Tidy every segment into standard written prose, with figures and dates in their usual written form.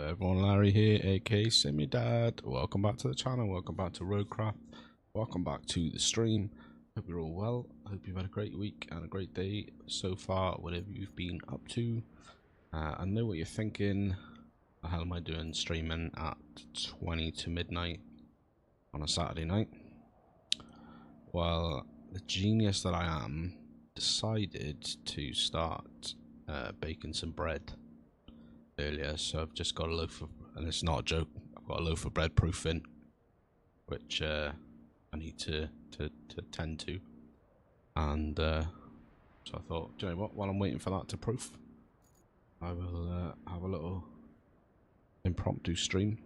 Hello everyone, Larry here, aka Simudad. Welcome back to the channel, welcome back to Roadcraft, welcome back to the stream. Hope you're all well, hope you've had a great week and a great day so far, whatever you've been up to. I know what you're thinking, the hell am I doing streaming at 20 to midnight on a Saturday night? Well, the genius that I am decided to start baking some bread earlier, so I've just got a loaf of, and it's not a joke, I've got a loaf of bread proofing, which I need to tend to, and so I thought, do you know what, while I'm waiting for that to proof, I will have a little impromptu stream.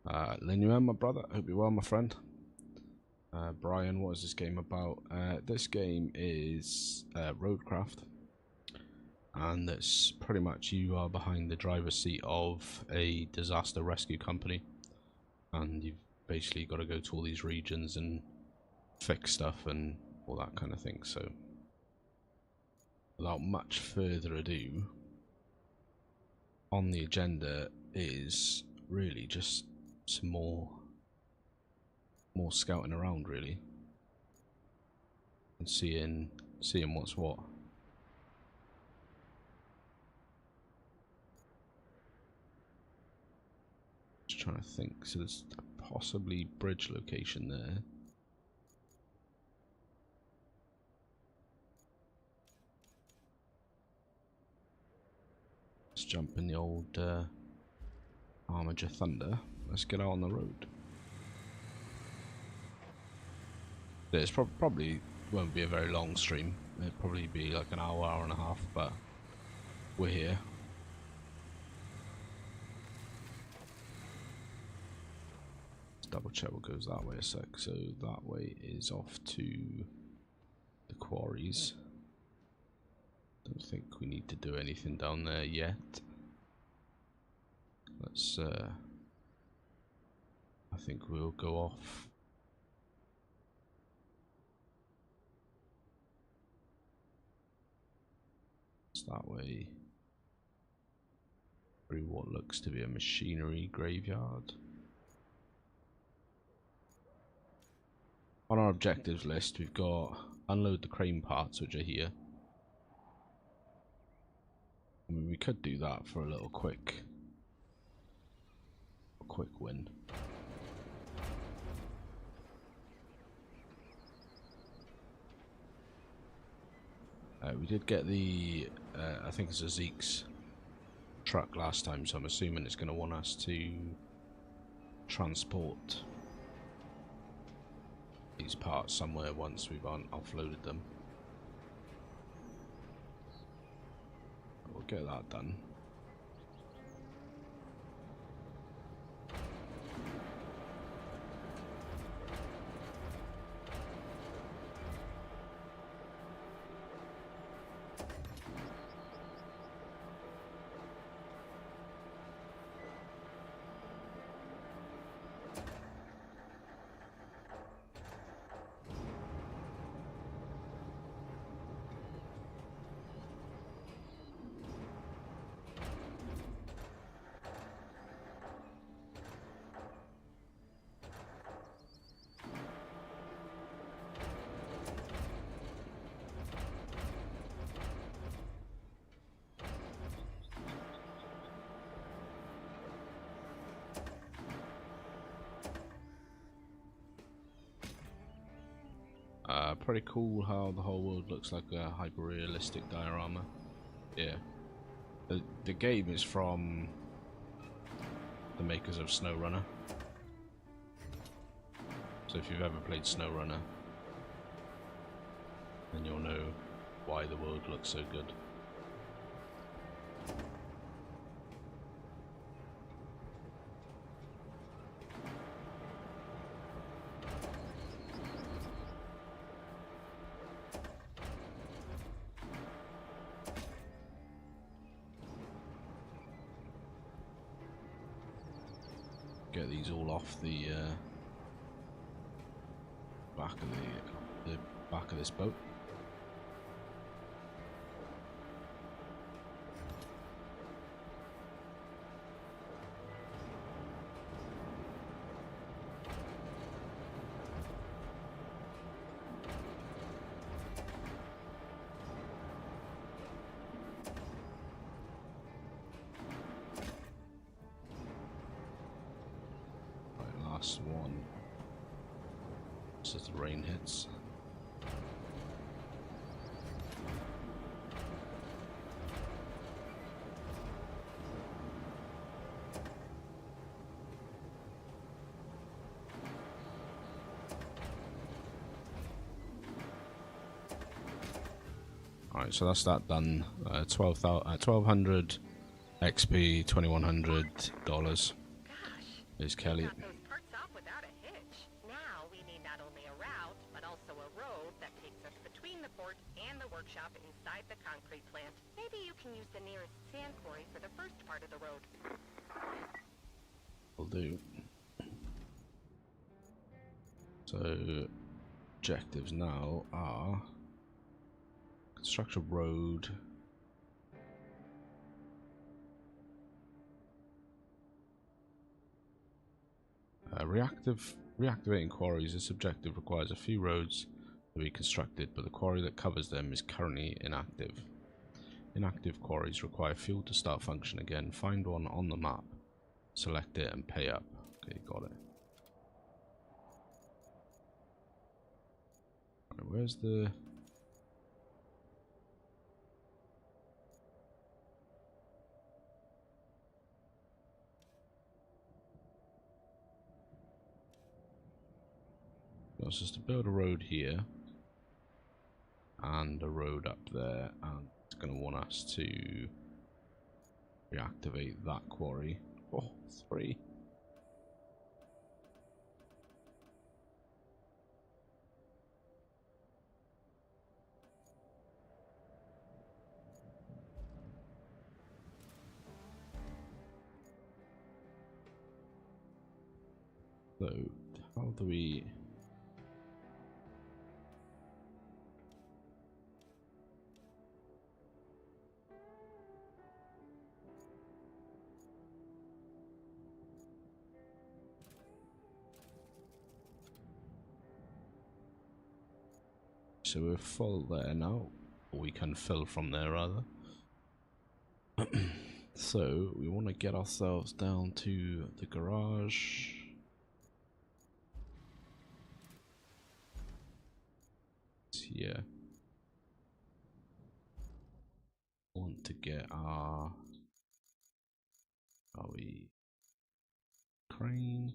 Linuel, my brother, hope you're well, my friend. Brian, what is this game about? This game is Roadcraft. And it's pretty much you are behind the driver's seat of a disaster rescue company, and you've basically got to go to all these regions and fix stuff and all that kind of thing. So without much further ado, on the agenda is really just some more scouting around, really, and seeing what's what. Trying to think, so there's possibly bridge location there. Let's jump in the old Armature Thunder. Let's get out on the road. It's probably won't be a very long stream. It'll probably be like an hour and a half, but we're here. Double check what goes that way a sec. So that way is off to the quarries. Don't think we need to do anything down there yet. Let's I think we'll go off that way through what looks to be a machinery graveyard. On our objectives list, we've got unload the crane parts, which are here. I mean, we could do that for a little quick win. We did get the, I think it's a Zeke's truck last time, so I'm assuming it's going to want us to transport these parts somewhere once we've offloaded them. We'll get that done. Pretty cool how the whole world looks like a hyper-realistic diorama. Yeah. The game is from the makers of SnowRunner. So if you've ever played SnowRunner, then you'll know why the world looks so good. Get these all off the back of this boat. us as the rain hits. Alright, so that's that done. 1200 XP, $2,100 is Kelly. Those parts off without a hitch. Now we need not only a route, but also a road that takes us between the port and the workshop inside the concrete plant. Maybe you can use the nearest sand quarry for the first part of the road. Will do. So objectives now are construct a road. Reactivating quarries. This objective requires a few roads to be constructed, but the quarry that covers them is currently inactive. Inactive quarries require fuel to start function again. Find one on the map, select it, and pay up. Okay, got it. Right, where's the... It's just to build a road here and a road up there, and it's going to want us to reactivate that quarry. Oh, 3. So, how do we... So we're full there now, or we can fill from there rather. So we want to get ourselves down to the garage. It's here. Want to get our crane?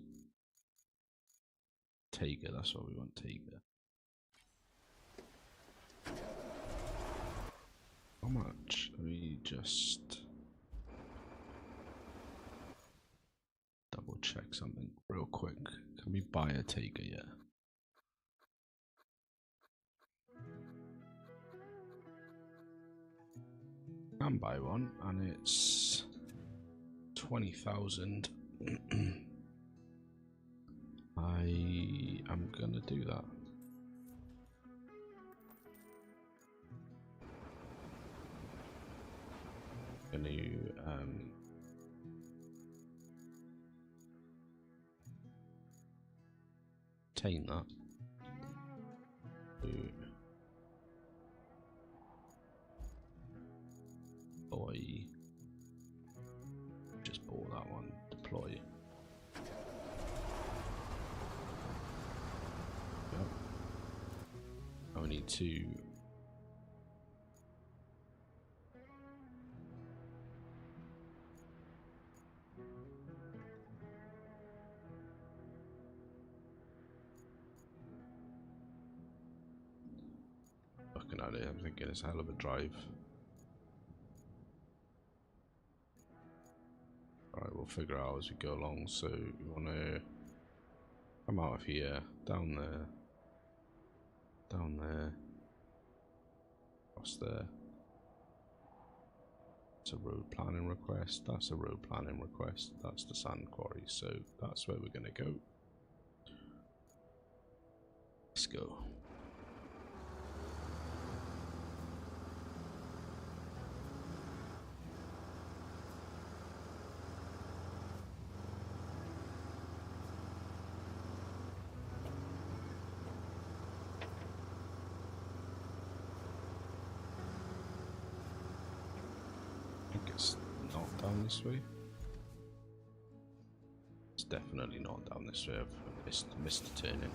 Tiger, that's what we want, Tiger. How much? Let me just double check something real quick. Can we buy a Tiger yet? Can buy one, and it's 20,000. I am gonna do that. Gonna obtain that. Boy, just bought that one. Deploy. Yep. I need to. Looking at it, I'm thinking it's a hell of a drive. Alright, we'll figure out as we go along. So we want to come out of here, down there, across there. It's a road planning request. That's a road planning request. That's the sand quarry. So that's where we're going to go. Let's go. It's not down this way. It's definitely not down this way. I've missed the turning.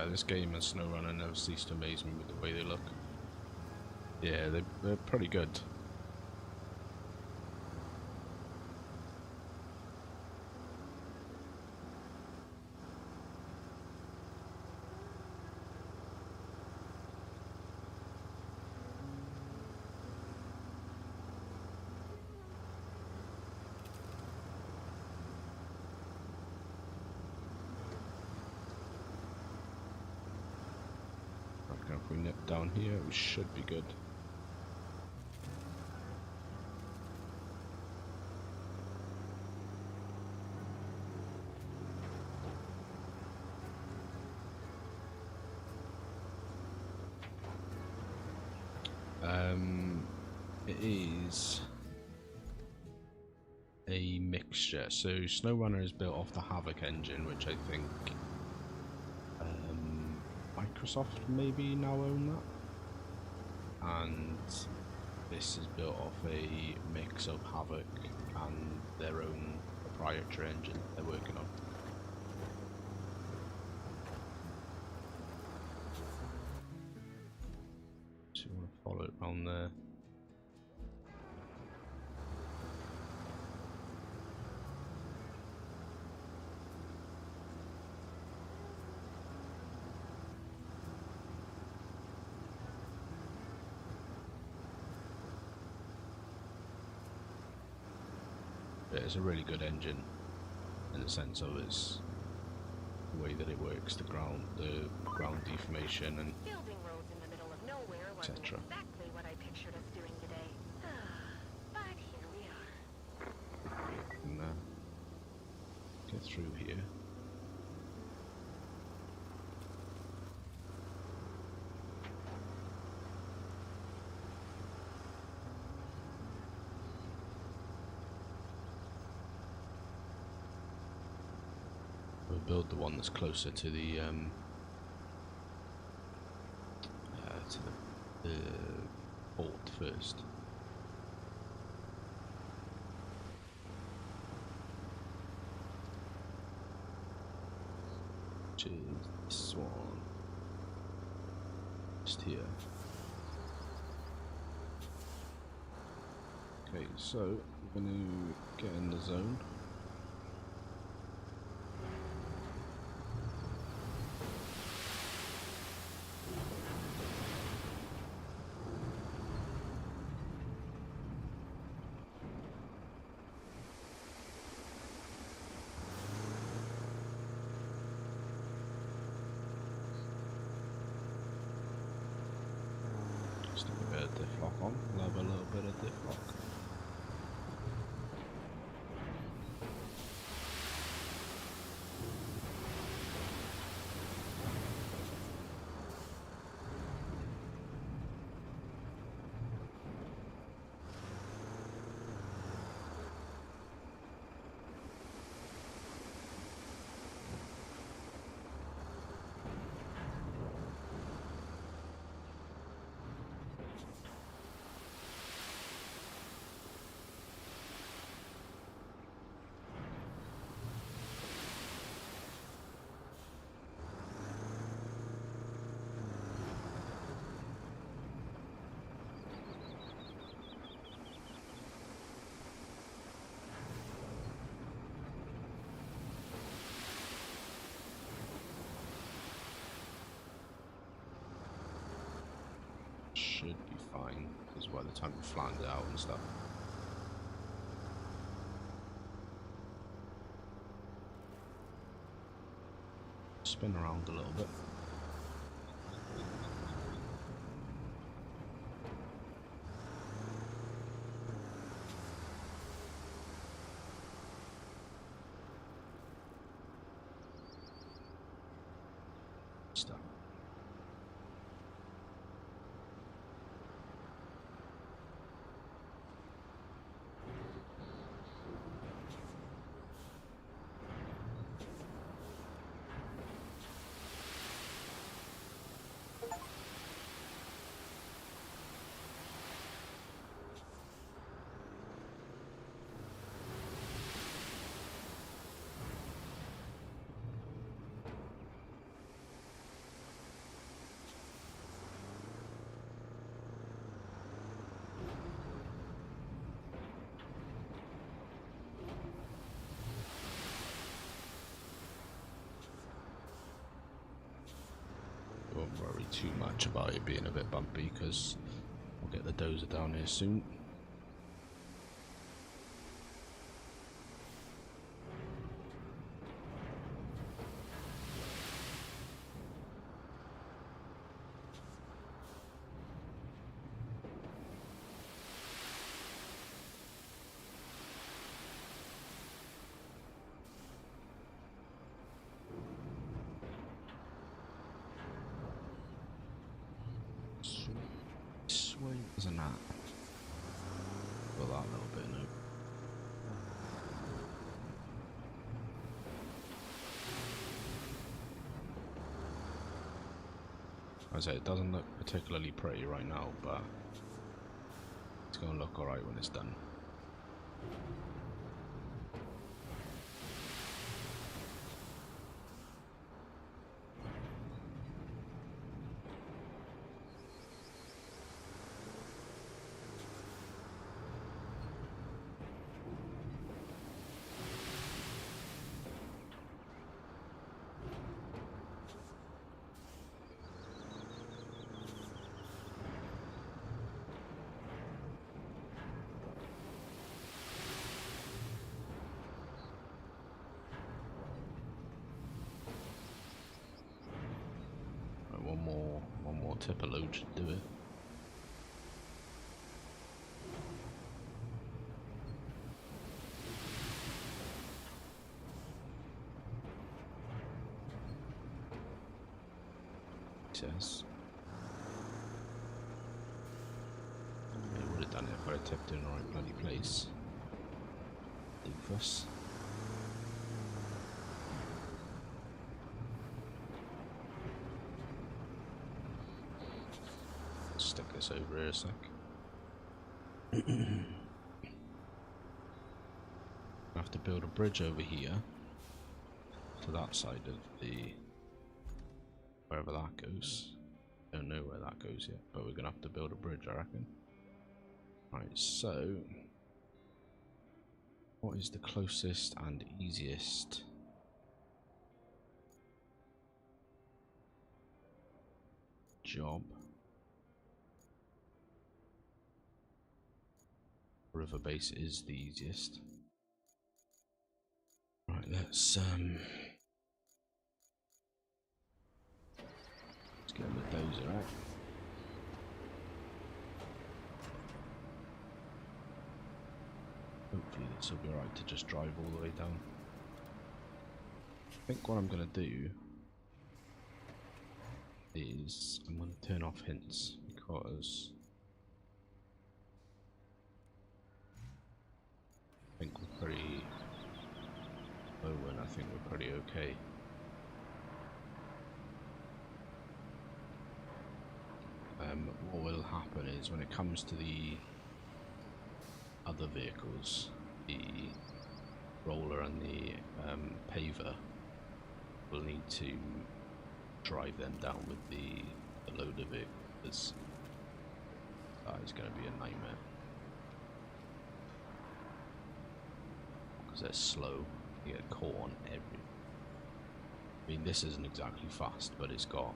this game and SnowRunner never cease to amaze me with the way they look. Yeah, they're pretty good. If we nip down here, we should be good. It is a mixture. So SnowRunner is built off the Havoc engine, which I think Microsoft maybe now own that, and this is built off a mix of Havoc and their own proprietary engine they're working on. So you want to follow it around there. It's a really good engine in the sense of its the way that it works, the ground deformation, and Building roads in the middle of nowhere wasn't etc. exactly what I pictured us doing today. But here we are. And get through here. We'll build the one that's closer to the port first. Which is this one. Just here. Okay, so we're going to get in the zone. Stick a bit of diff lock on, love a little bit of diff lock. Should be fine, because by the time we flattened it out and stuff. Spin around a little bit. Stuff. won't worry too much about it being a bit bumpy because we'll get the dozer down here soon. Isn't that? Well, that little bit, no. I say it doesn't look particularly pretty right now, but it's gonna look alright when it's done. One more tipper load should do it. Yes. It would have done it if I tipped it in the right bloody place. Doofus. Stick this over here a sec. I have to build a bridge over here to that side of the wherever that goes. Don't know where that goes yet, but we're gonna have to build a bridge, I reckon. Right, so what is the closest and easiest job? River base is the easiest. Right, let's get the dozer out. Hopefully this will be alright to just drive all the way down. I think what I'm going to do is I'm going to turn off hints because I think we're pretty low and I think we're pretty okay. What will happen is when it comes to the other vehicles, the roller and the paver, we'll need to drive them down with the loader vehicles. That is going to be a nightmare because they're slow. You get caught on every. I mean, this isn't exactly fast, but it's got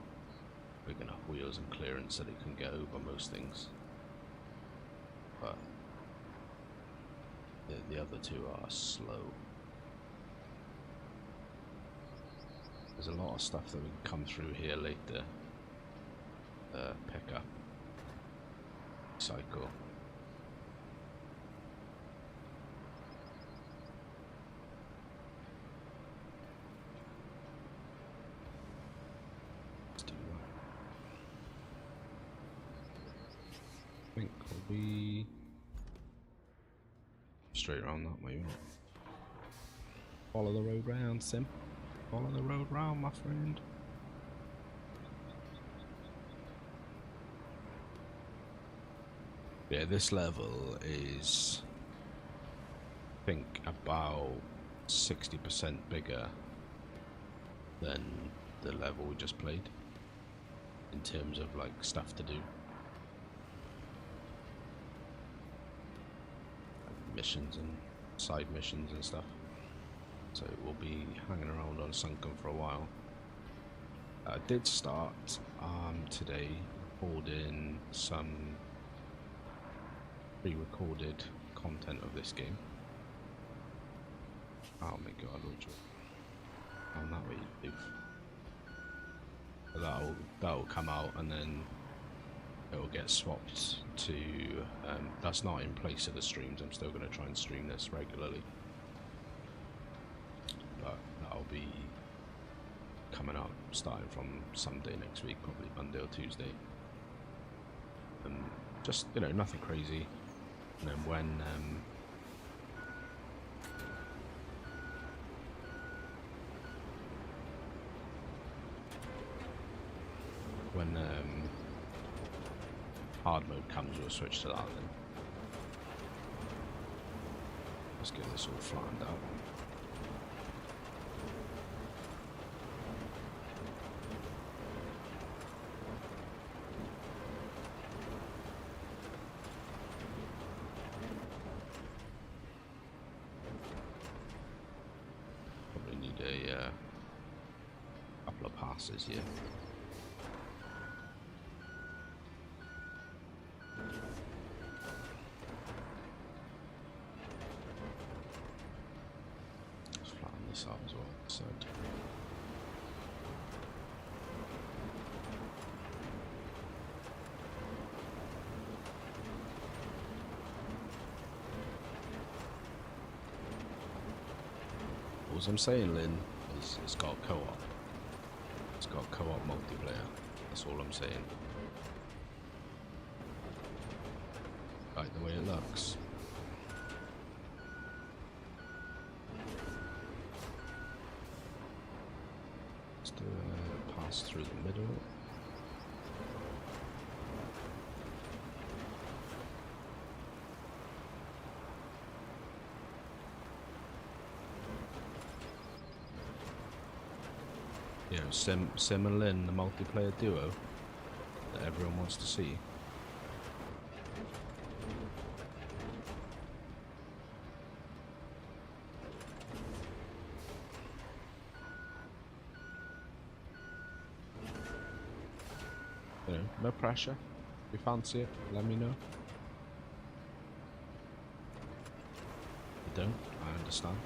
big enough wheels and clearance that it can get over most things. But the other two are slow. There's a lot of stuff that we can come through here later. Pick up, cycle. I think we'll be straight around that way. Follow the road round, Sim. Follow the road round, my friend. Yeah, this level is, I think, about 60% bigger than the level we just played in terms of like stuff to do. Missions and side missions and stuff. So we'll be hanging around on Sunken for a while. I did start today recording some pre-recorded content of this game. Oh my god, Rachel. And that way you do. That'll come out and then it'll get swapped to that's not in place of the streams. I'm still going to try and stream this regularly, but that'll be coming up starting from Sunday next week, probably Monday or Tuesday. Just, you know, nothing crazy. And then when hard mode comes, we'll switch to that then. Let's get this all flattened out. Probably need a couple of passes here. Up as well, so all I'm saying, Lynn, is it's got co-op. It's got co-op multiplayer. That's all I'm saying. Like the way it looks. Pass through the middle. You know, Sim and Lynn, the multiplayer duo that everyone wants to see. You know, no pressure. If you fancy it, let me know. If you don't, I understand.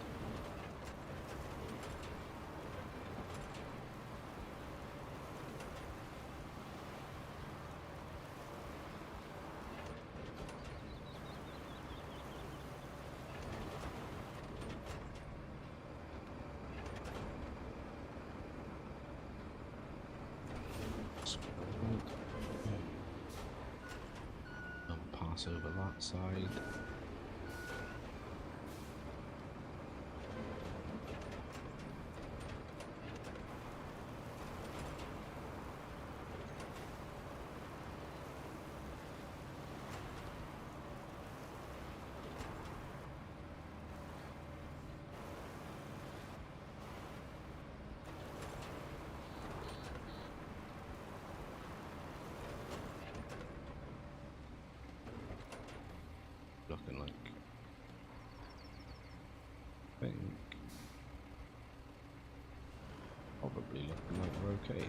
Pass over that side. Looking like, I think, probably looking like we're okay.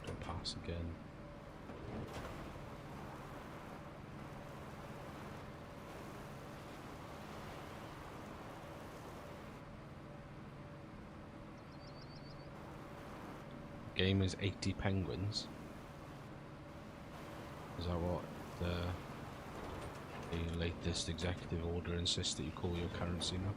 Don't pass again. Game is 80 penguins. Is that what the latest executive order insists that you call your currency now?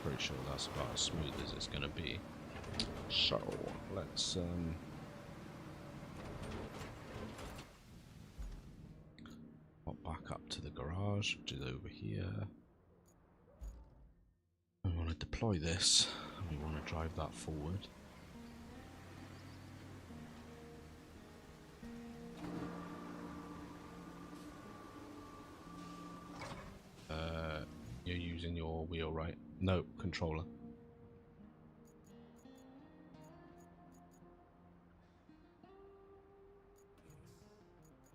Pretty sure that's about as smooth as it's going to be. So let's into the garage, which is over here. We want to deploy this, and we want to drive that forward. You're using your wheel, right? No, controller.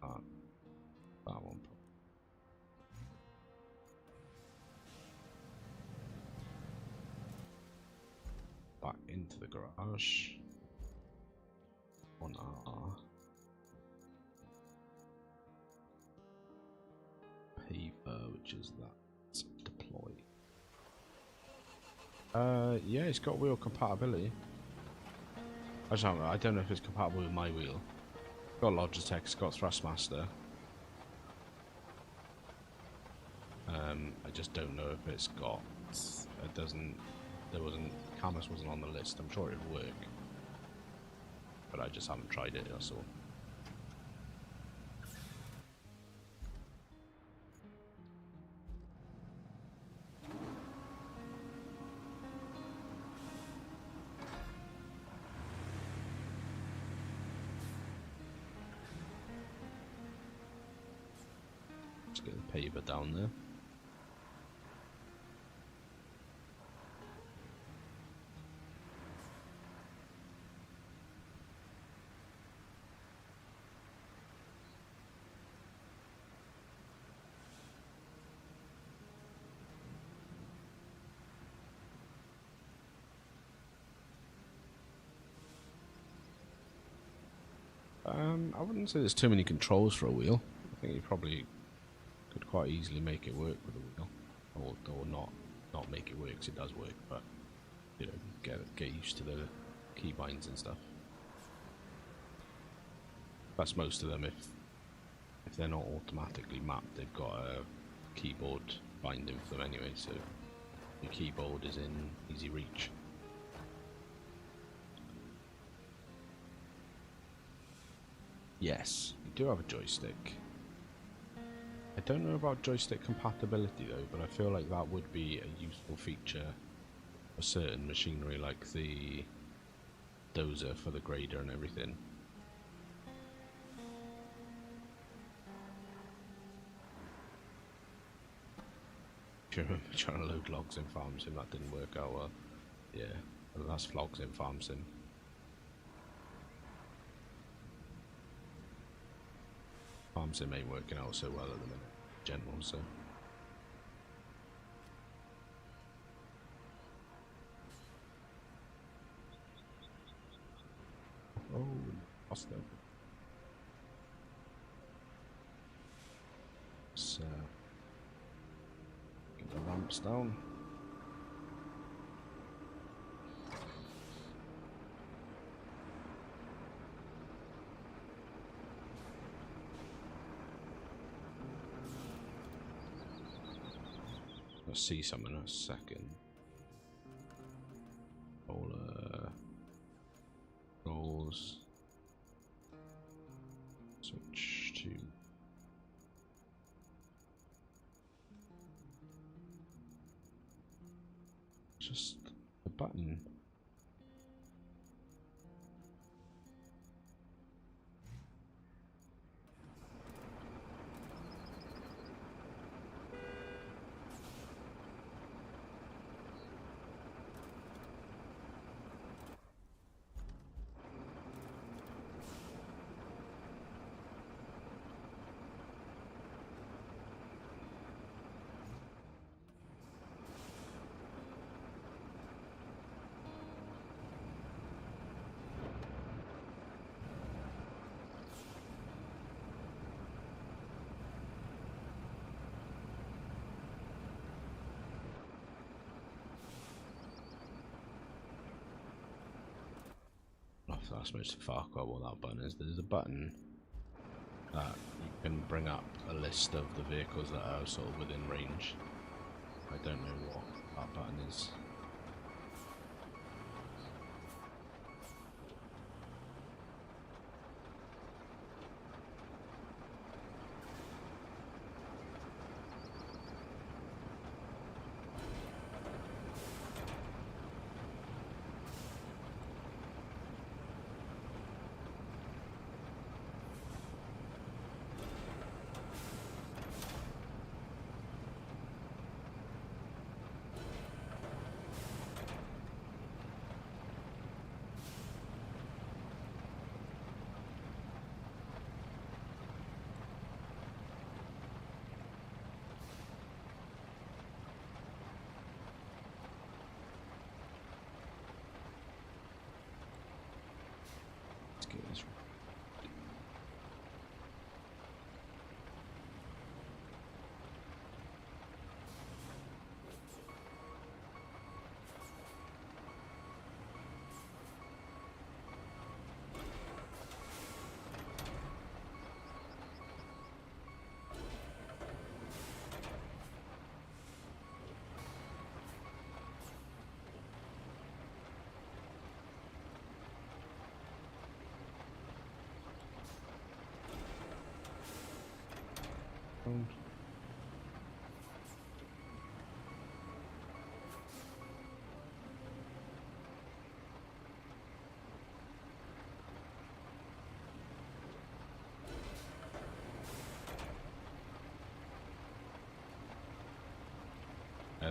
That one. Back into the garage. On our paver, which is that. Deploy. Yeah, it's got wheel compatibility. I don't know if it's compatible with my wheel. It's got Logitech, it's got Thrustmaster. I just don't know if it's got. It doesn't. There wasn't. Camus wasn't on the list. I'm sure it'd work, but I just haven't tried it. That's all. Let's get the paver down there. I wouldn't say there's too many controls for a wheel. I think you probably could quite easily make it work with a wheel, or not make it work, 'cause it does work, but you know, get used to the keybinds and stuff. That's most of them. If they're not automatically mapped, they've got a keyboard binding for them anyway, so your keyboard is in easy reach. Yes, we do have a joystick. I don't know about joystick compatibility though, but I feel like that would be a useful feature for certain machinery, like the dozer for the grader and everything. If you remember trying to load logs in Farm Sim, that didn't work out well. Yeah, well, that's vlogs in Farm Sim. Farm Sim ain't working out so well at the minute, in general, so. Oh, lost them. So, get the ramps down. I'll see some in a second. Rolls. Switch to. Just a button. That's most fuck out what that button is. There's a button that you can bring up a list of the vehicles that are sort of within range. I don't know what that button is. around.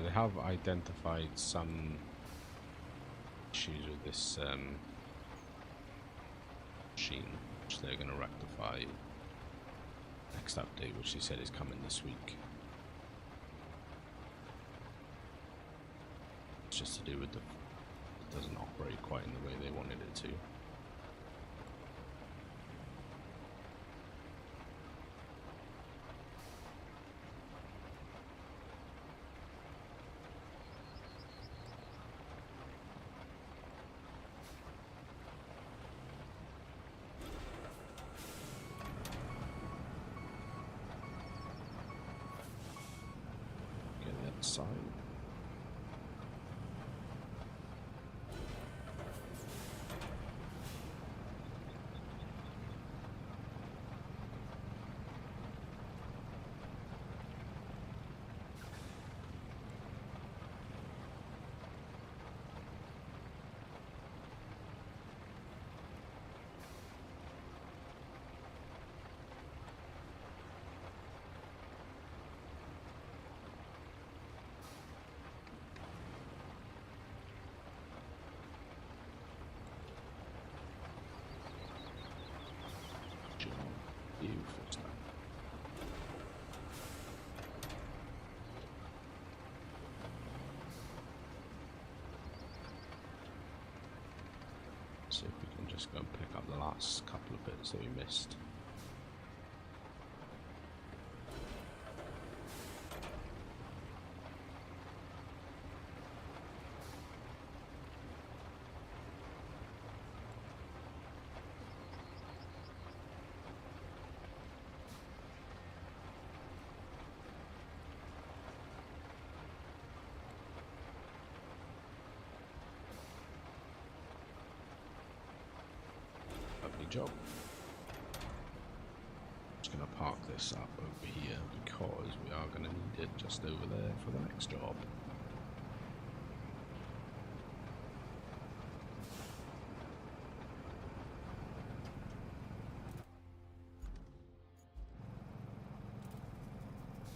They have identified some issues with this machine, which they're going to rectify next update, which they said is coming this week. It's just to do with it doesn't operate quite in the way they wanted it to. Side. Beautiful stuff. See if we can just go and pick up the last couple of bits that we missed. Job. Just going to park this up over here because we are going to need it just over there for the next job.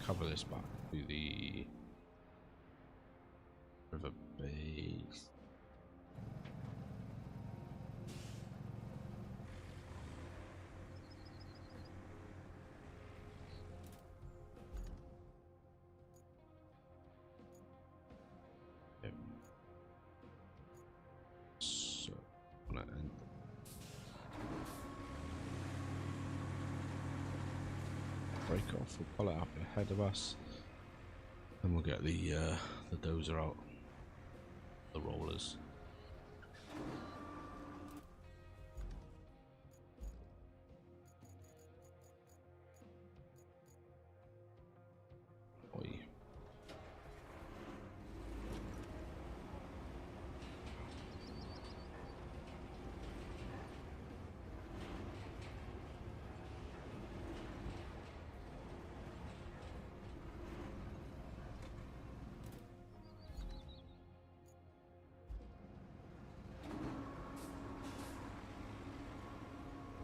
Cover this back to the river base. Break off, we'll pull it up ahead of us, and we'll get the dozer out, the rollers. Oi.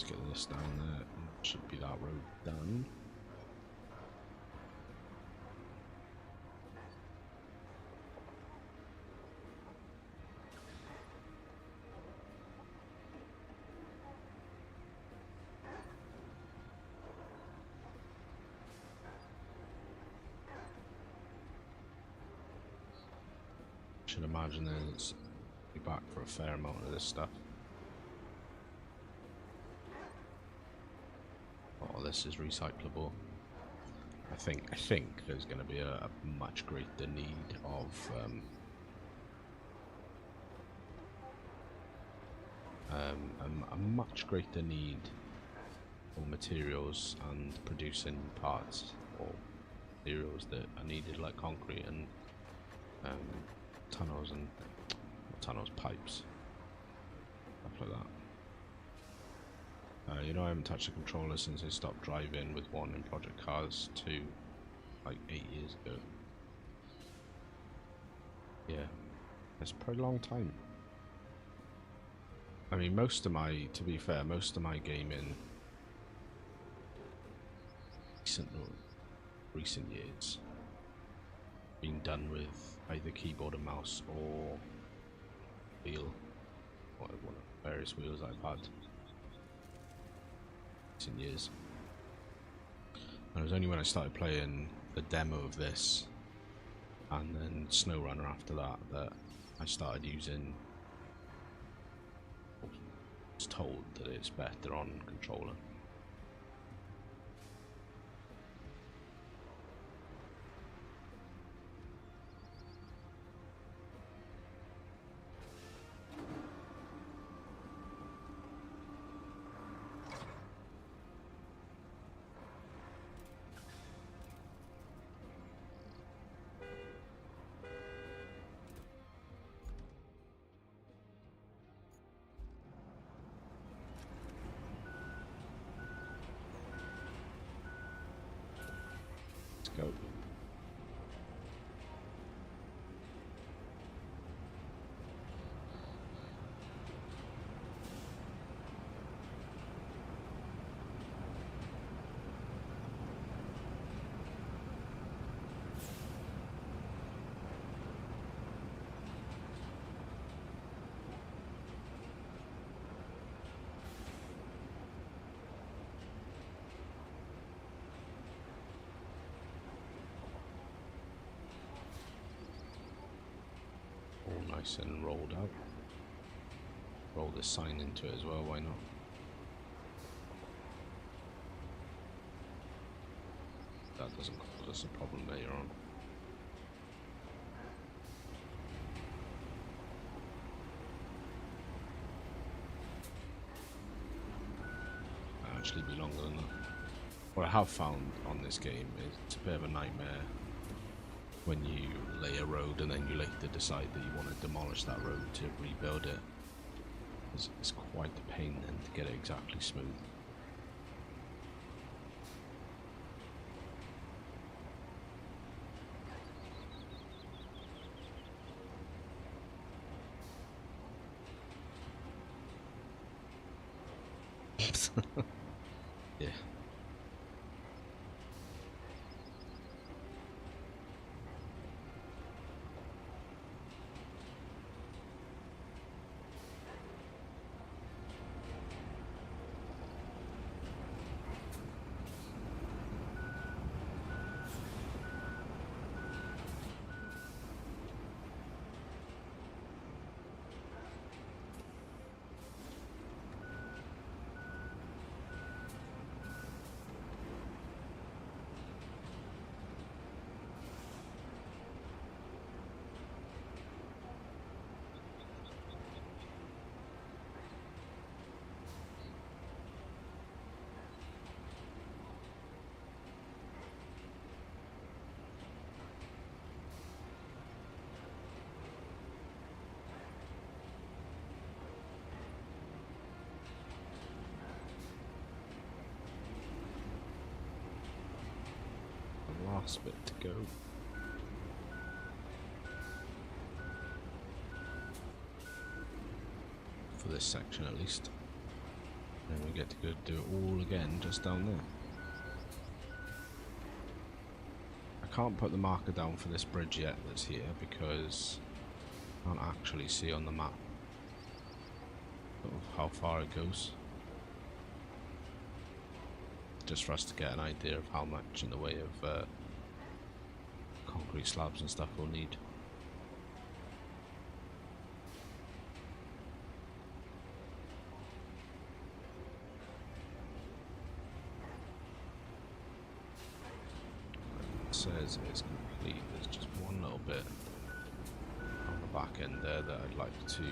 Get this down there, and should be that road done. Should imagine there's be back for a fair amount of this stuff. Oh, this is recyclable. I think there's going to be a much greater need of a much greater need for materials and producing parts or materials that are needed, like concrete and tunnels and pipes, stuff like that. You know, I haven't touched a controller since I stopped driving with one in Project Cars 2, like 8 years ago. Yeah, that's a pretty long time. I mean, to be fair, most of my gaming recent years been done with either keyboard and mouse or wheel, or one of the various wheels I've had recent years. And it was only when I started playing the demo of this and then SnowRunner after that that I started using. I was told that it's better on controller. Let's go. All nice and rolled out. Roll the sign into it as well, why not? That doesn't cause us a problem later on. Might actually be longer than that. What I have found on this game is it's a bit of a nightmare when you lay a road and then you later decide that you want to demolish that road to rebuild it. It's quite a pain then to get it exactly smooth. Yeah. Last bit to go. For this section at least. Then we get to go do it all again just down there. I can't put the marker down for this bridge yet that's here because I can't actually see on the map how far it goes. Just for us to get an idea of how much in the way of concrete slabs and stuff we'll need. It says it's complete. There's just one little bit on the back end there that I'd like to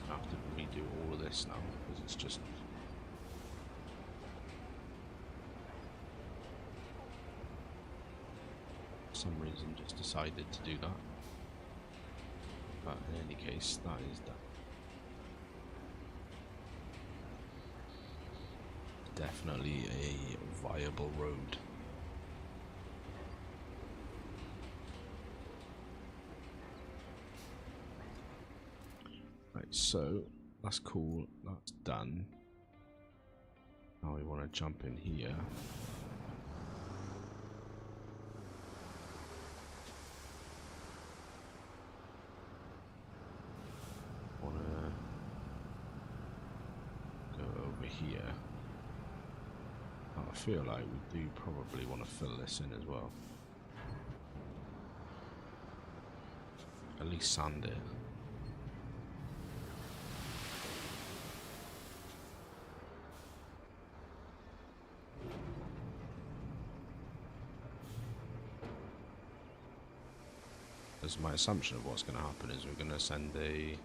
have to redo all of this now because it's just for some reason just decided to do that. But in any case, that is done. Definitely a viable road. Right, so that's cool, that's done. Now we want to jump in here. Want to go over here. I feel like we do probably want to fill this in as well. At least sand it. Because my assumption of what's going to happen is we're going to send a...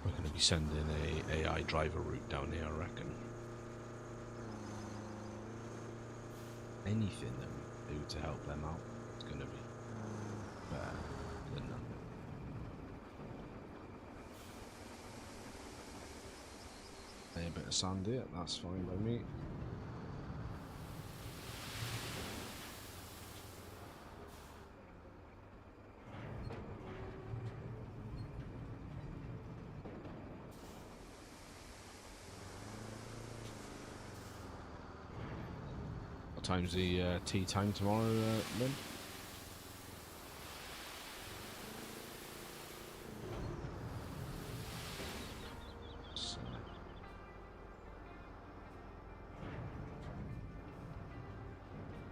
We're going to be sending a AI driver route down here, I reckon. Anything that we do to help them out is going to be better than nothing. A bit of sand here, that's fine by me. What time's the tea time tomorrow, Lynn?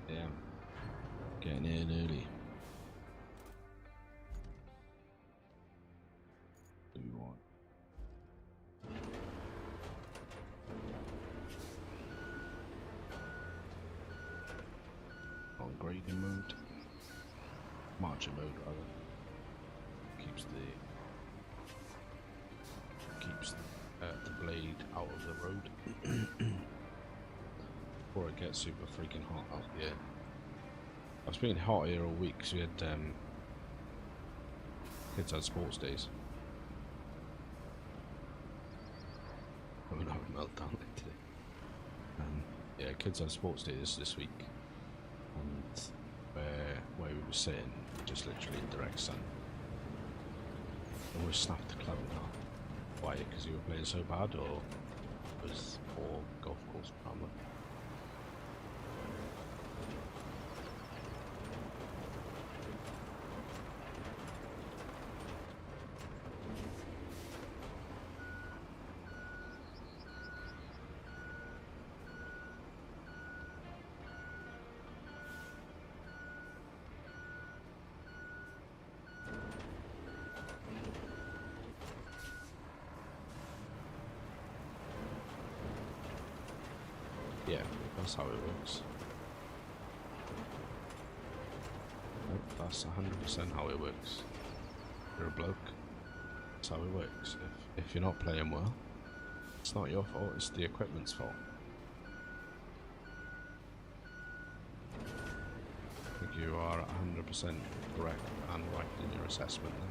Yeah, getting in early. Do we want? On grading mode, marching mode rather. Keeps the blade out of the road before it gets super freaking hot out here. It's been hot here all week because we had kids had sports days. I'm gonna have a meltdown today. Yeah, kids had sports days this week, and where we were sitting, just literally in direct sun. Almost snapped the club in half. Why? Because you were playing so bad, or was poor golf course drama? Yeah, that's how it works. Nope, that's 100% how it works. You're a bloke. That's how it works. If you're not playing well, it's not your fault, it's the equipment's fault. I think you are 100% correct and right in your assessment there.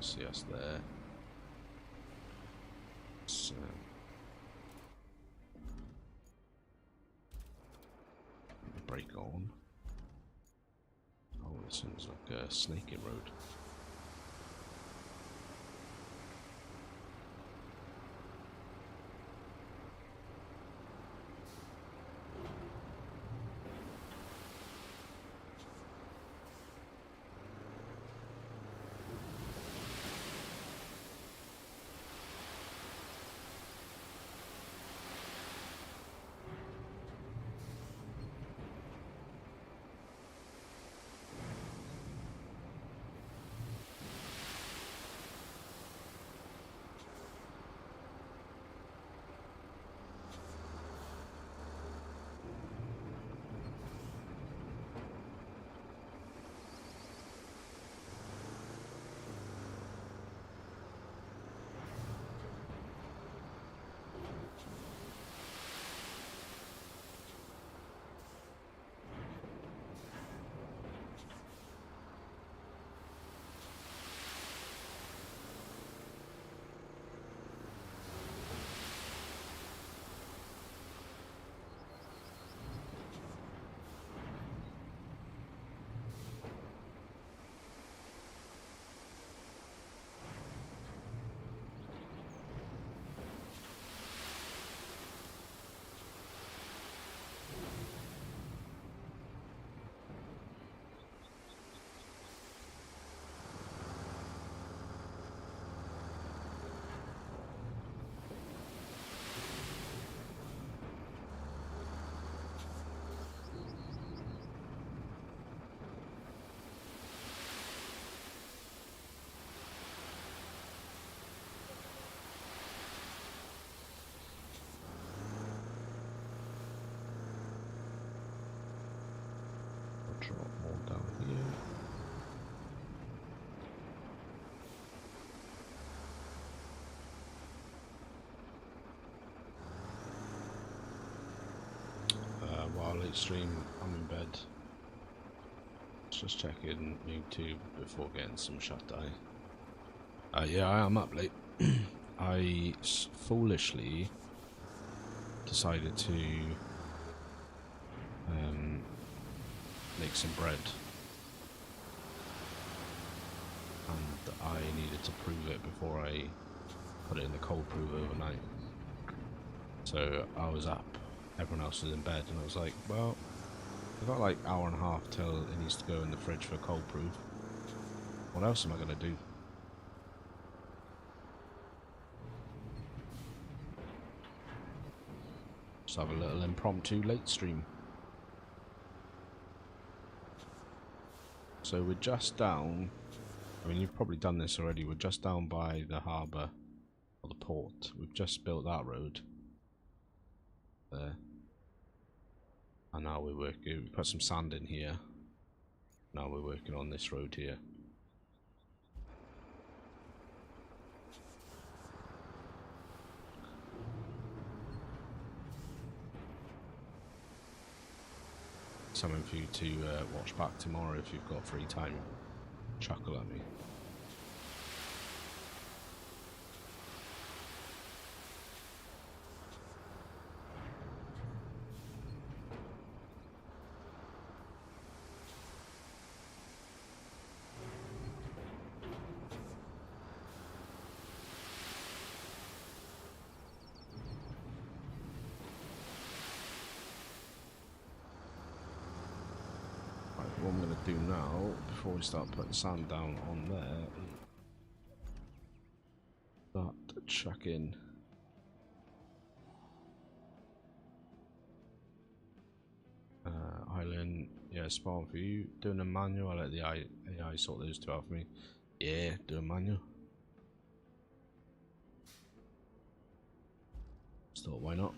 See us there. So break on. Oh, this seems like a snaking road. late stream. I'm in bed. Just checking YouTube before getting some shut eye. Yeah, I am up late. I foolishly decided to make some bread, and I needed to prove it before I put it in the cold proof overnight. So I was up, everyone else was in bed, and I was like, well, I've got like hour and a half till it needs to go in the fridge for cold proof. What else am I gonna do? Just have a little impromptu late stream. So we're just down, I mean you've probably done this already, we're just down by the harbour, or the port. We've just built that road there. And now we're working, we put some sand in here. Now we're working on this road here. Something for you to watch back tomorrow if you've got free time. Chuckle at me. What I'm going to do now, before we start putting sand down on there, start chucking island, yeah, spawn for you. Doing a manual, I'll let the AI sort those two out for me. Yeah, do a manual. Just thought, why not?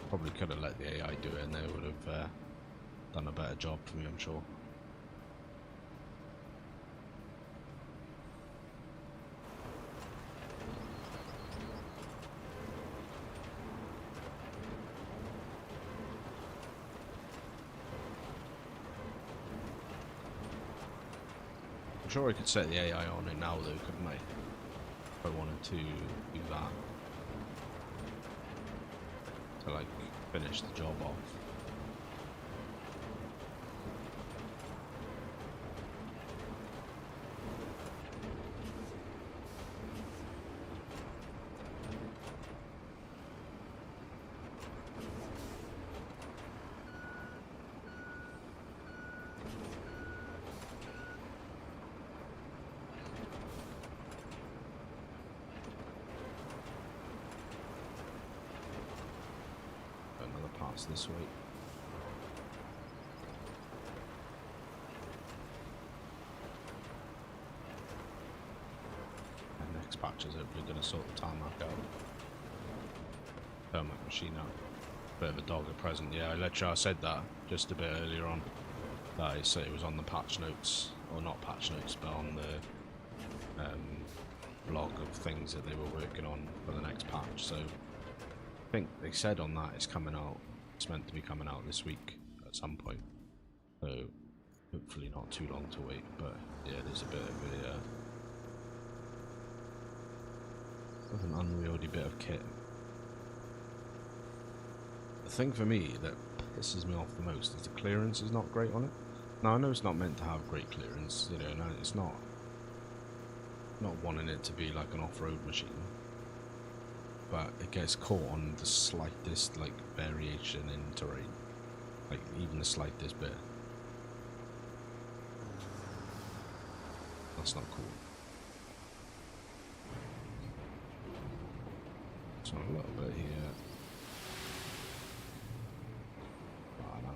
Probably could have let the AI do it and they would have done a better job for me, I'm sure. I'm sure I could set the AI on it now though, couldn't I? If I wanted to do that. To like finish the job off. This way. And next patch is hopefully going to sort the tarmac out. Tarmac machine out. Bit of a dog at present. Yeah, I said that just a bit earlier on. That I said it was on the patch notes, or not patch notes, but on the blog of things that they were working on for the next patch. So I think they said on that it's coming out. It's meant to be coming out this week at some point, so hopefully not too long to wait. But yeah, there's a bit of an unwieldy bit of kit. The thing for me that pisses me off the most is the clearance is not great on it. Now I know it's not meant to have great clearance, you know, no, it's not wanting it to be like an off-road machine. But it gets caught on the slightest like variation in terrain, like even the slightest bit. That's not cool. So a little bit here. Oh, no.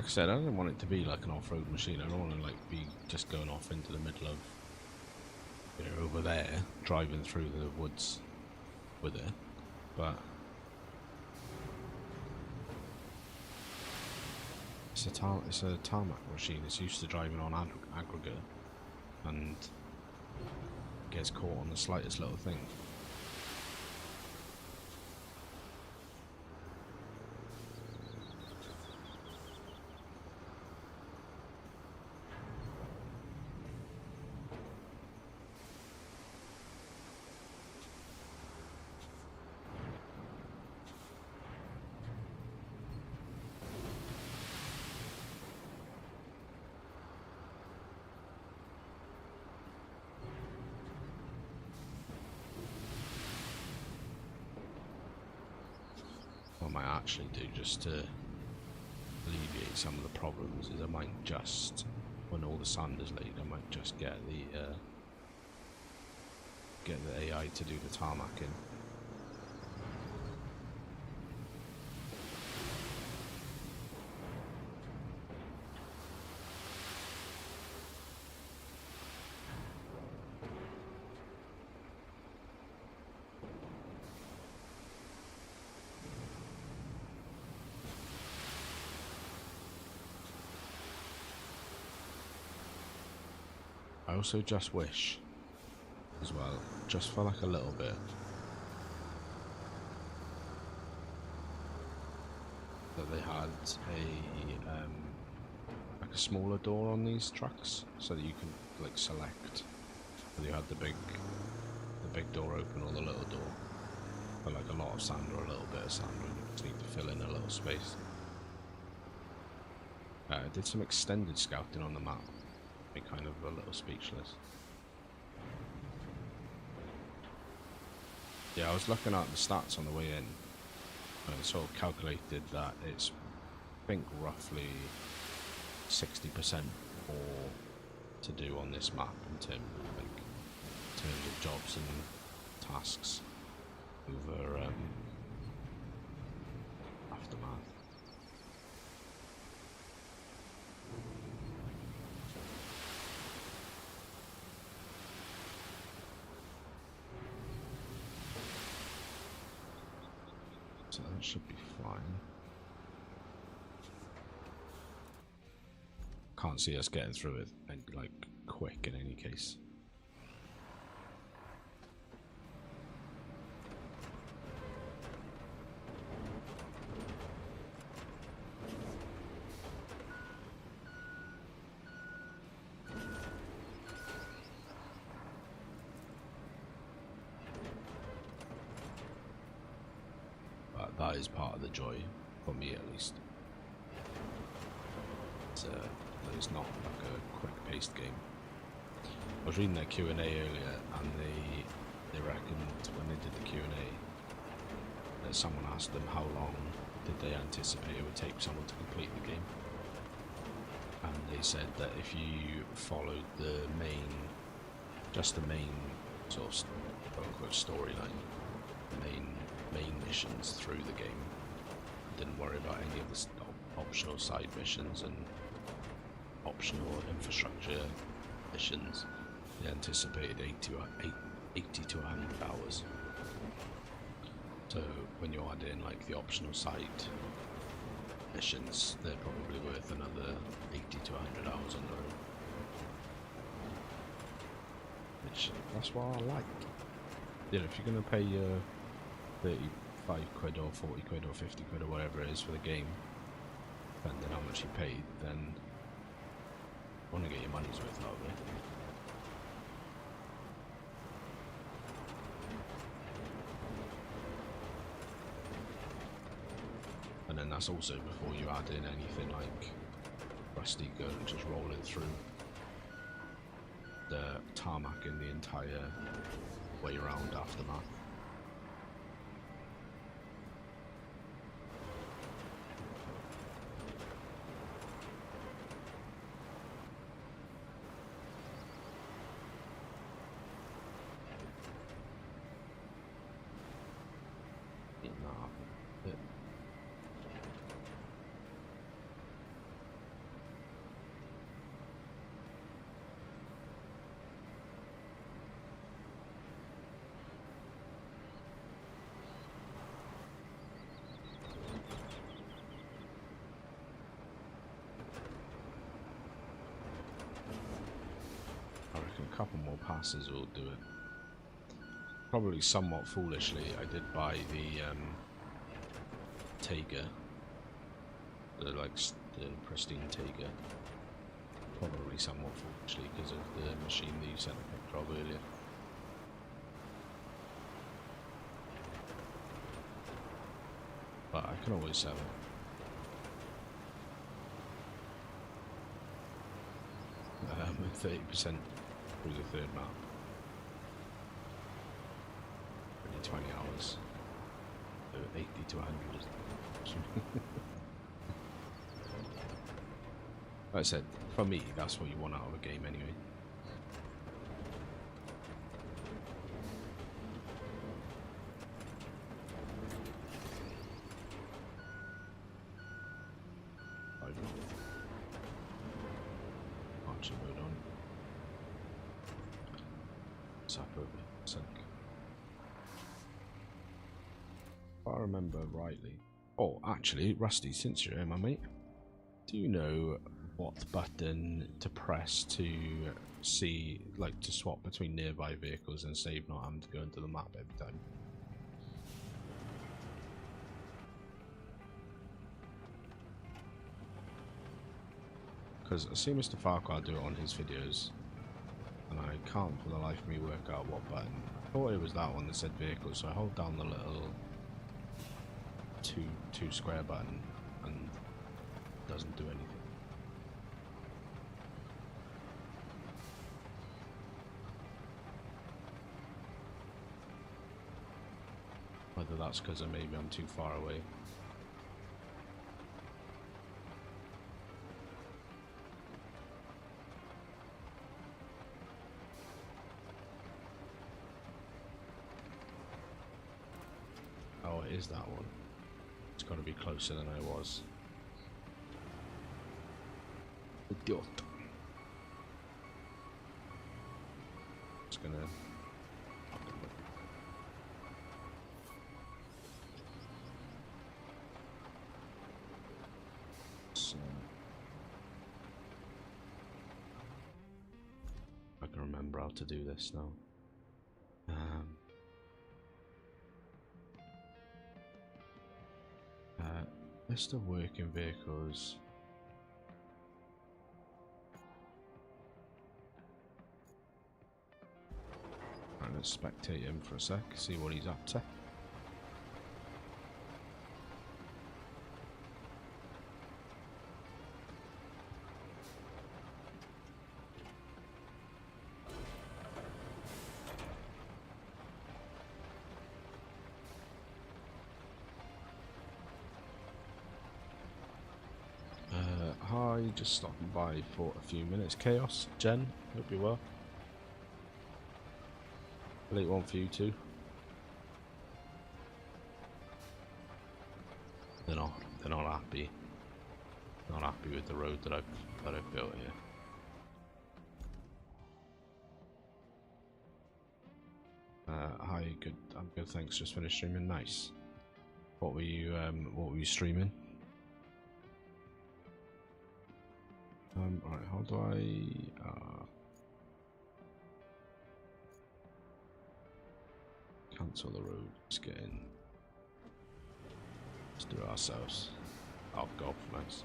Like I said, I don't want it to be like an off-road machine. I don't want to like be just going off into the middle of, you know, over there, driving through the woods with it. But it's a tarmac machine. It's used to driving on aggregate, and gets caught on the slightest little thing. What I might actually do, just to alleviate some of the problems, is I might just, when all the sand is laid, I might just get the AI to do the tarmacking. I also just wish, as well, just for like a little bit, that they had like a smaller door on these trucks, so that you can like select whether you had the big door open or the little door, for like a lot of sand or a little bit of sand, when you just need to fill in a little space. I did some extended scouting on the map. Kind of a little speechless. Yeah, I was looking at the stats on the way in, and I sort of calculated that it's, I think, roughly 60% more to do on this map in terms of jobs and tasks over Aftermath. So that should be fine. Can't see us getting through it like quick in any case. That is part of the joy, for me at least. It's not like a quick-paced game. I was reading their Q&A earlier, and they reckoned when they did the Q&A that someone asked them how long did they anticipate it would take someone to complete the game, and they said that if you followed the main sort of quote-unquote storyline, the main missions through the game, didn't worry about any of the optional side missions and optional infrastructure missions, they anticipated 80 to 100 hours. So when you add in like the optional side missions, they're probably worth another 80 to 100 hours on their own. Which, that's what I like. You know, if you're going to pay your 35 quid or 40 quid or 50 quid or whatever it is for the game, depending on how much you paid, then you want to get your money's worth out of it. And then that's also before you add in anything like Rusty Gun just rolling through the tarmac in the entire way around Aftermath. couple more passes will do it. Probably somewhat foolishly, I did buy the Taiga, the pristine Taiga. Probably somewhat foolishly because of the machine that you sent a picture of earlier. But I can always sell it. With 30% through the third map. Only 20 hours. 80 to 100 is like I said, for me, that's what you want out of a game anyway. Archer mode on. Sap over. Sunk. If I remember rightly. Oh, actually, Rusty, since you're here, my mate, do you know what button to press to see, like, to swap between nearby vehicles and save not having to go into the map every time? Because I see Mr. Farquhar do it on his videos, and I can't for the life of me work out what button. I thought it was that one that said vehicle, so I hold down the little two square button and it doesn't do anything. Whether that's because maybe I'm too far away. Oh, it is that one. It's got to be closer than I was. Idiot. It's gonna. So, I can remember how to do this now. List of working vehicles. Right, let's spectate him for a sec, see what he's up to. Hi, just stopping by for a few minutes. Chaos, Jen, hope you're well. Late one for you too. They're not happy. Not happy with the road that I've built here. Hi, good. I'm good. Thanks. Just finished streaming. Nice. What were you streaming? Alright, how do I cancel the road? Let's get in. Let's do it ourselves. Oh, golf, nice.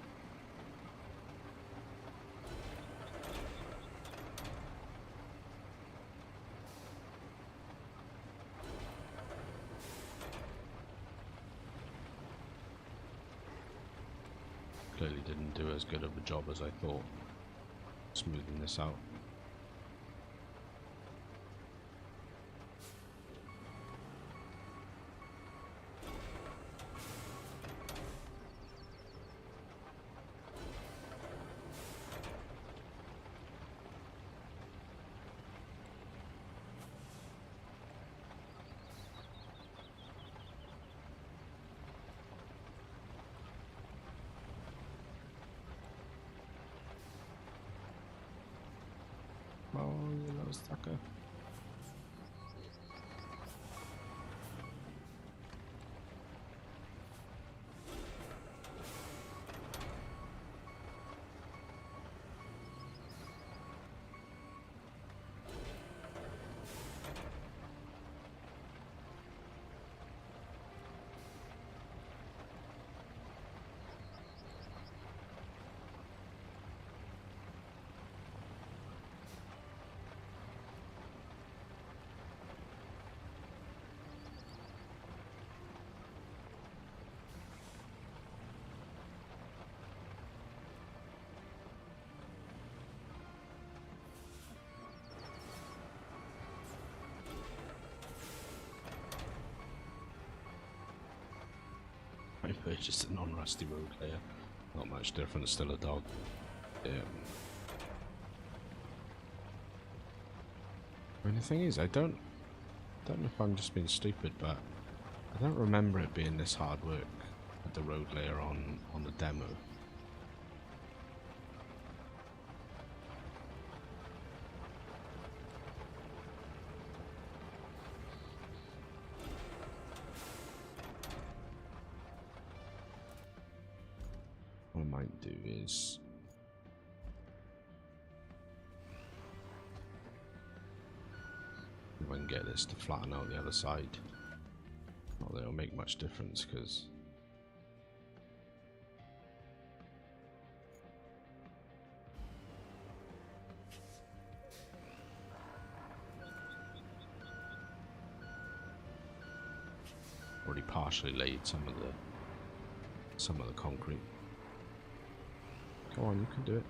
Clearly didn't do as good of a job as I thought, smoothing this out. Oh, you little sucker. purchased a non-rusty road layer. Not much different, still a dog. I mean, the thing is, I don't know if I'm just being stupid, but I don't remember it being this hard work with the road layer on the demo. What I might do is if I can get this to flatten out the other side. Not that it'll make much difference because already partially laid some of the concrete. Come on, you can do it.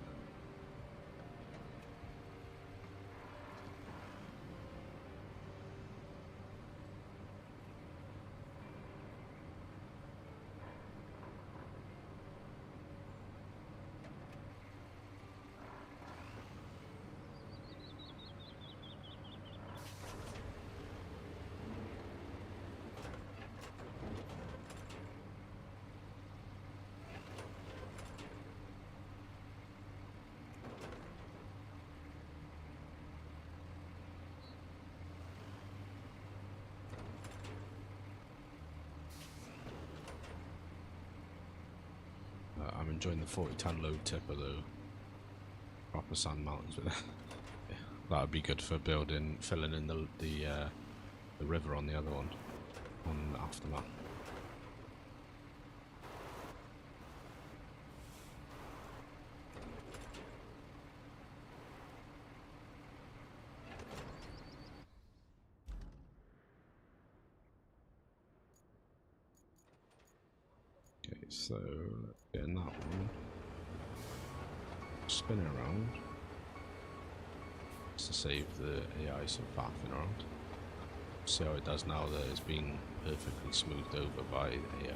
I'm enjoying the 40-ton load tipper though. Proper sand mountains with that. Yeah, that would be good for filling in the river on the other one, on Aftermath. Okay, so getting that one, spin it around, just to save the AI some faffing around. See how it does now that it's been perfectly smoothed over by the AI.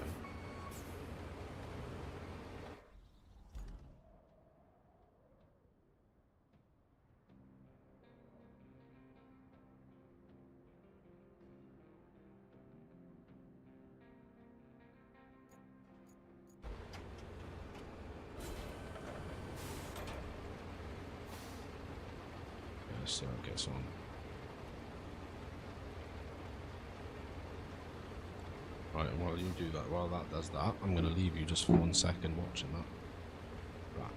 So it gets on. Right, and while you do that, while that does that, I'm going to leave you just for 1 second watching that. Right.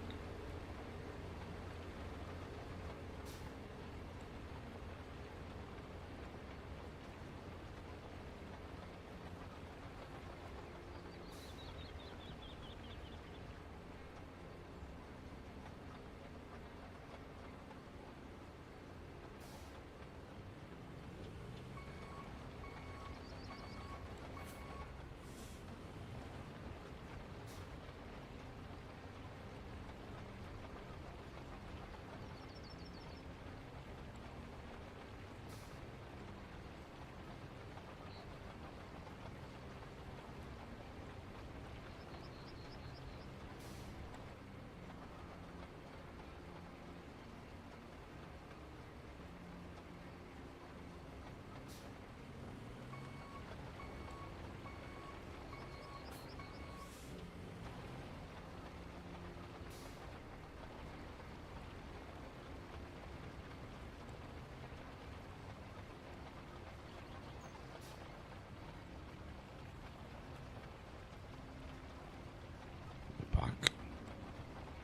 Back.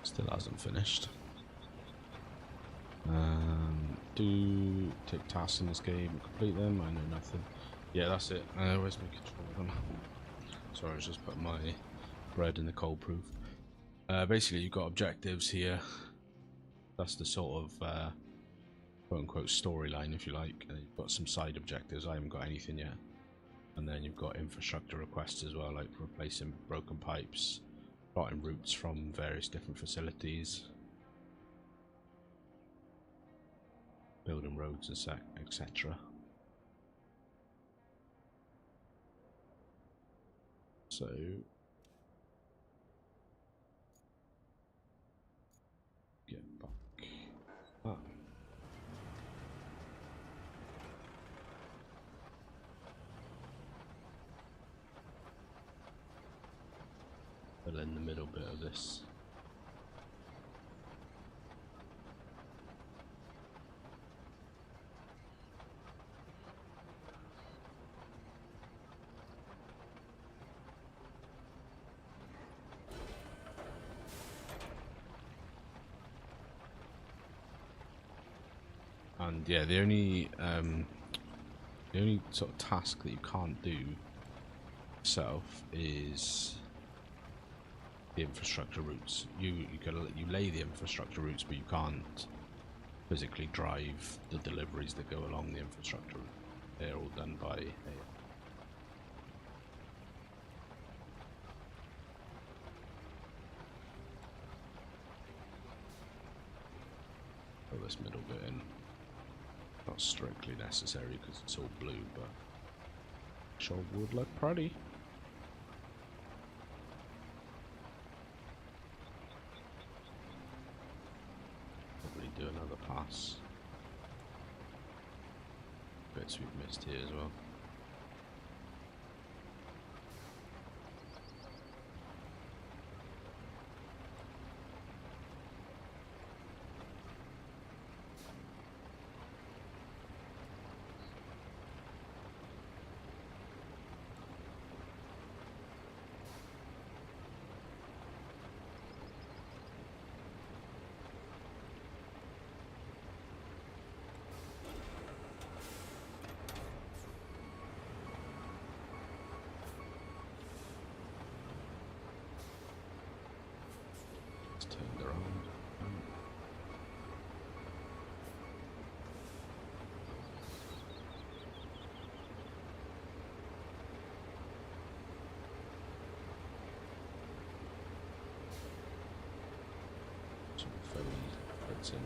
Still hasn't finished. Do take tasks in this game, complete them, I know nothing. Yeah, that's it. Where's my controller? Sorry, I was just putting my bread in the cold proof. Basically, you've got objectives here. That's the sort of quote-unquote storyline, if you like. And you've got some side objectives. I haven't got anything yet. And then you've got infrastructure requests as well, like replacing broken pipes, plotting routes from various different facilities, building roads, etc. So bit of this. And yeah, the only sort of task that you can't do yourself is the infrastructure routes. You lay the infrastructure routes, but you can't physically drive the deliveries that go along the infrastructure route. They're all done by AI. Fill this middle bit in. Not strictly necessary because it's all blue, but sure would look pretty. Probably do another pass. Bits we've missed here as well. Turned around. Some phone fits in.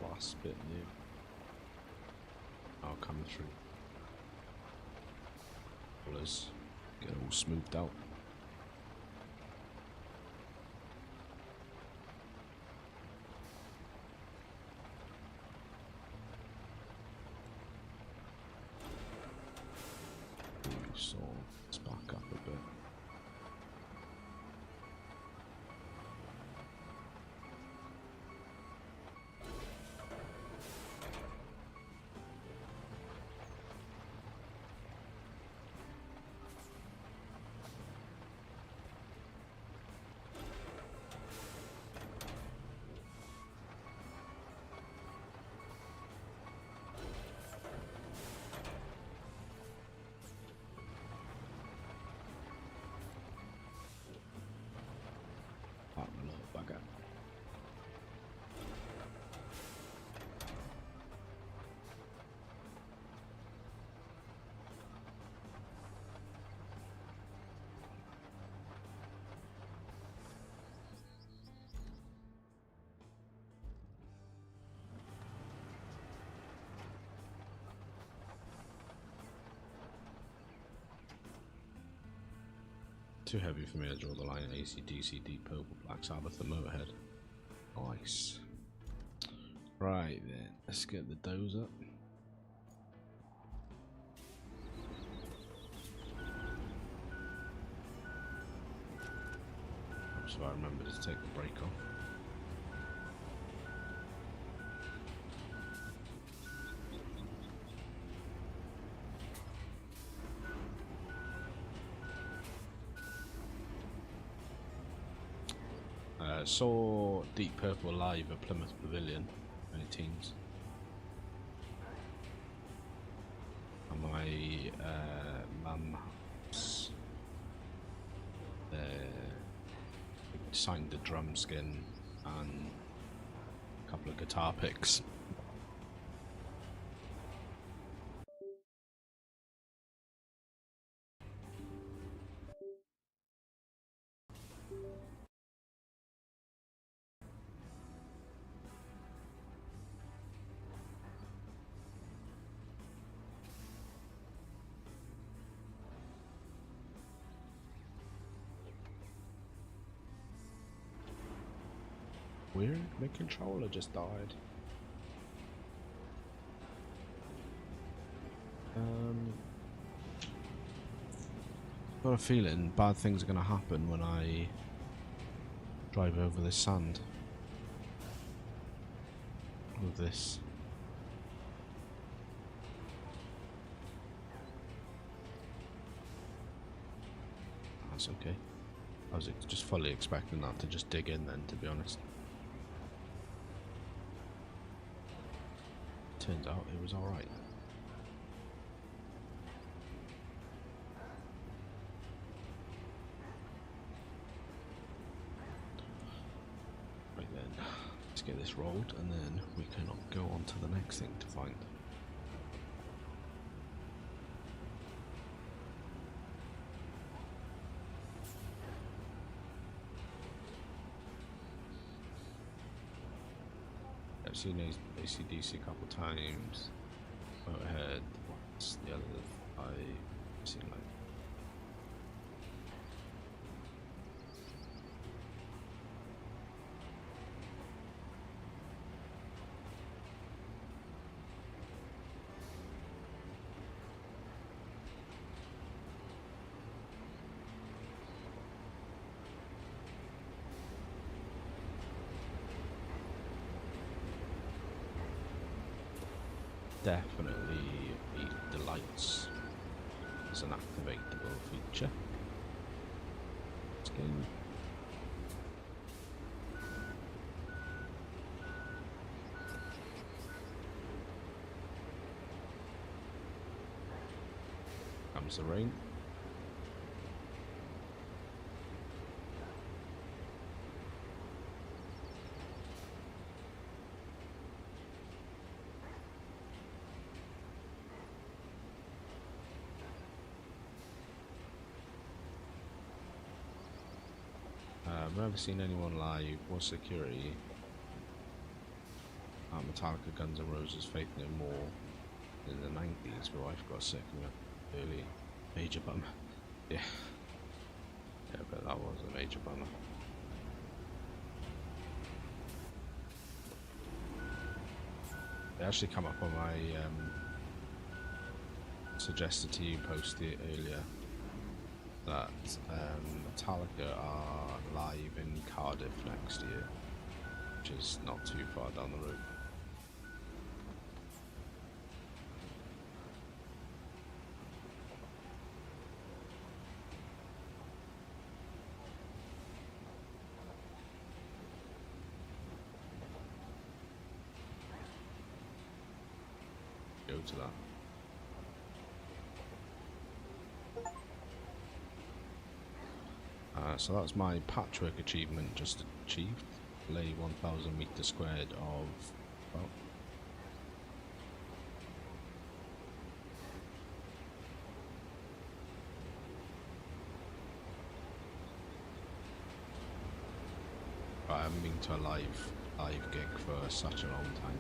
Last bit new. I'll come through. Let's get it all smoothed out. So let's back up a bit. Too heavy for me to draw the line at AC/DC, Deep Purple, Black Sabbath and Motorhead. Nice. Right then, let's get the doze up. So I remember to take the brake off. Saw Deep Purple live at Plymouth Pavilion, 2010s. And my mum's signed the drum skin and a couple of guitar picks. weird. My controller just died. Got a feeling bad things are going to happen when I drive over this sand. With this. That's okay. I was just fully expecting that to just dig in then, to be honest. Turns out it was alright. Right then, let's get this rolled and then we can go on to the next thing to find. I've seen AC/DC a couple times. Motorhead, what's the other I've seen like? Definitely eat the lights as an activatable feature. This game. Comes the rain. I've never seen anyone live or security at Metallica, Guns N' Roses, Faith No More in the 90s. My wife got sick in an early major bummer. Yeah, but that was a major bummer. They actually come up on my suggested to you post it earlier that Metallica are live in Cardiff next year, which is not too far down the road. Go to that. So that's my patchwork achievement just achieved. Lay 1,000 meters squared of, well, I haven't been to a live gig for such a long time.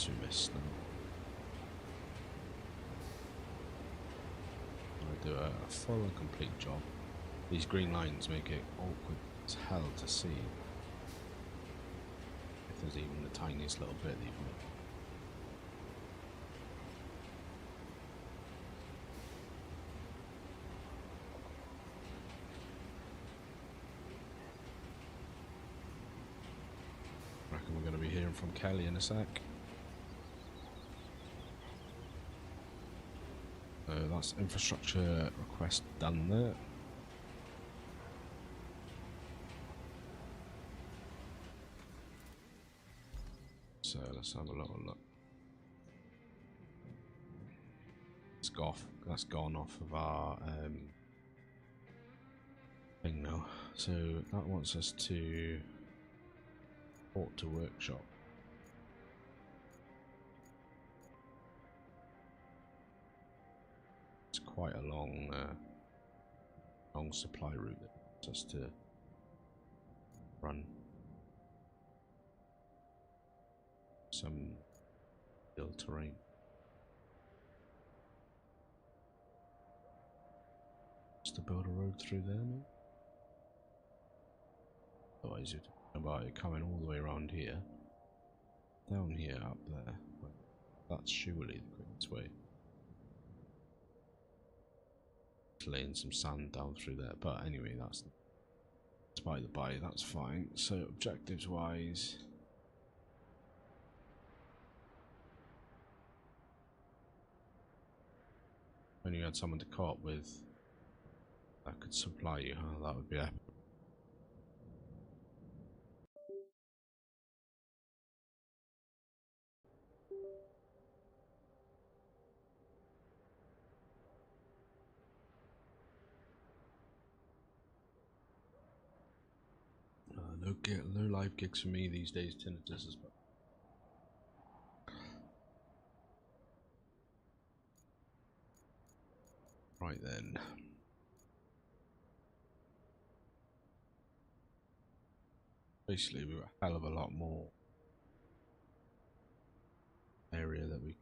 We missed them. I do a full and complete job. These green lines make it awkward as hell to see. If there's even the tiniest little bit even. I reckon we're going to be hearing from Kelly in a sec. That's infrastructure request done there. So let's have a little look. That's gone off of our thing now. So that wants us to port to workshop. Quite a long supply route that wants us to run. Some hill terrain. to build a road through there, mate? Otherwise you're talking about it coming all the way around here. Down here, up there. Well, that's surely the quickest way. Laying some sand down through there, but anyway, that's by the by, that's fine. So objectives wise, when you had someone to co-op with that could supply you, huh? That would be epic. No live gigs for me these days. Tinnitus is. Right then. Basically, we've got a hell of a lot more area that we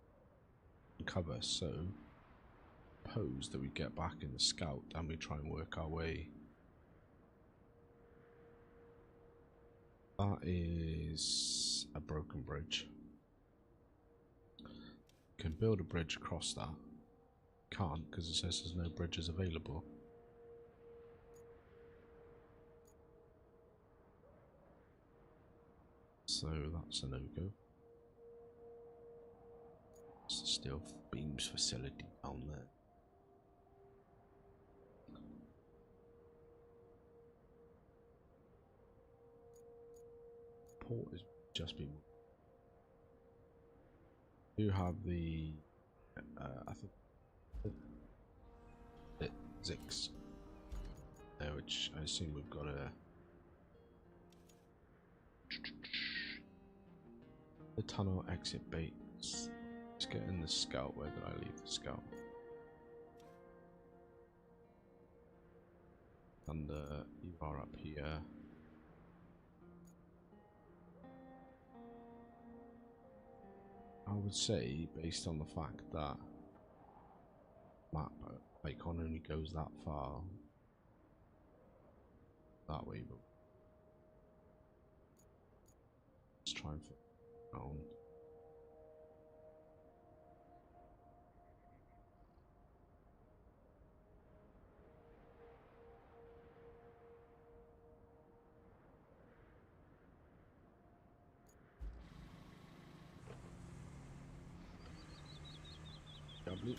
can cover, so suppose that we get back in the scout and we try and work our way. That is a broken bridge. Can build a bridge across that. Can't because it says there's no bridges available. So that's a no-go. It's the steel beams facility down there. Port has just been. You have the I think Zix there, which I assume we've got a the tunnel exit baits. Let's get in the scout. Where did I leave the scout? And you are up here. I would say, based on the fact that map icon only goes that far that way, but let's try and fit around. W.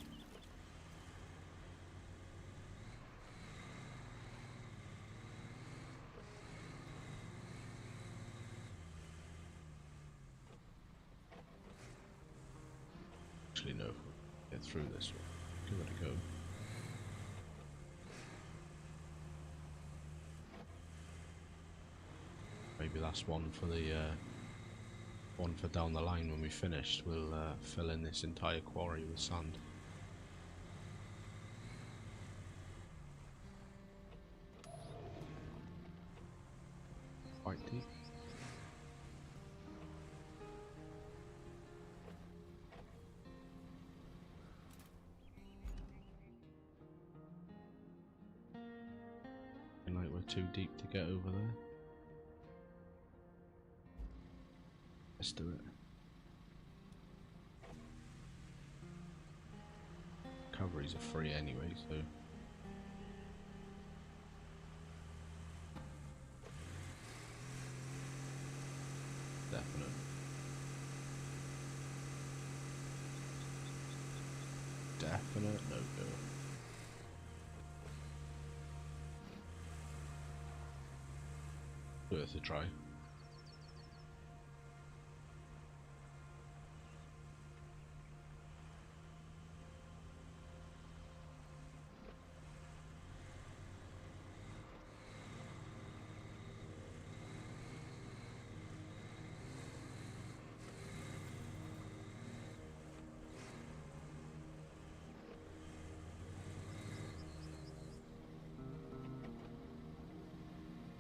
Actually, no. Get through this one. Give it a go. Maybe that's one for the one for down the line when we finished. We'll fill in this entire quarry with sand. Quite deep. And like we're too deep to get over there. Let's do it. Recoveries are free anyway, so definite. Definite no-go. Worth a try.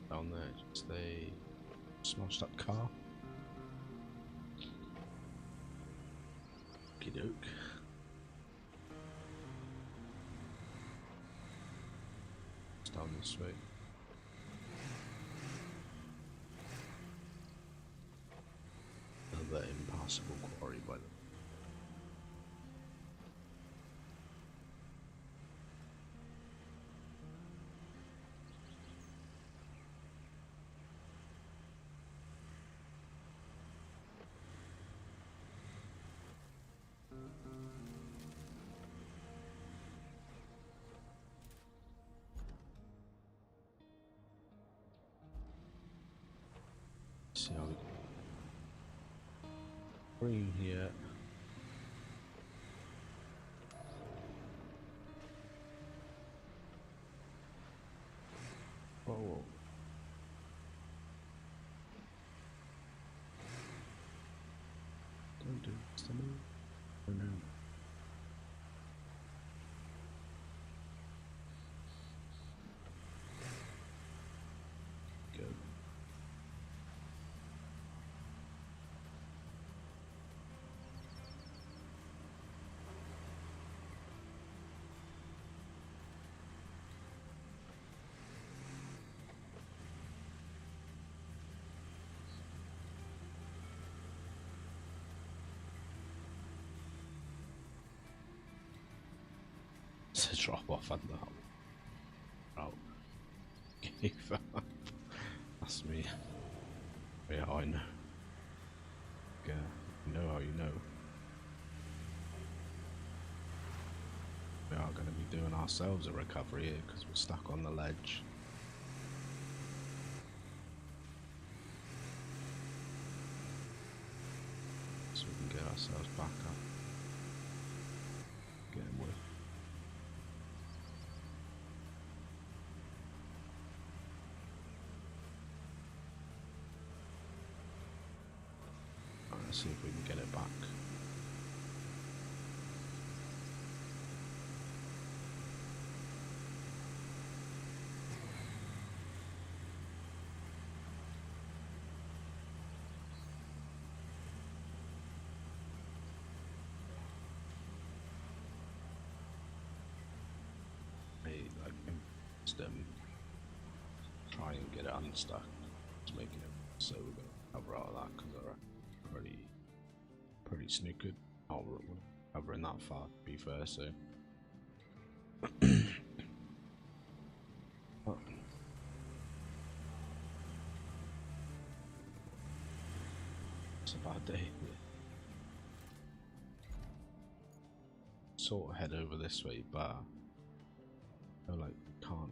Down there, just a smashed up car. Okie doke. this way. Another impassable quarry by the see how we go. Green here. Oh. Don't do this to me. Oh no. Go. It's a drop off and that. Oh. Gave up. That's me. Yeah, I know. Yeah, you know how you know. We are going to be doing ourselves a recovery here because we're stuck on the ledge. So we can get ourselves back up. Get him with. Alright, let's see if we can get it back. Try and get it unstuck, just making it so we're going to cover all that because they're pretty snookered. Oh, we're covering that far to be fair, so oh. It's a bad day. Sort of head over this way, but I feel like we can't.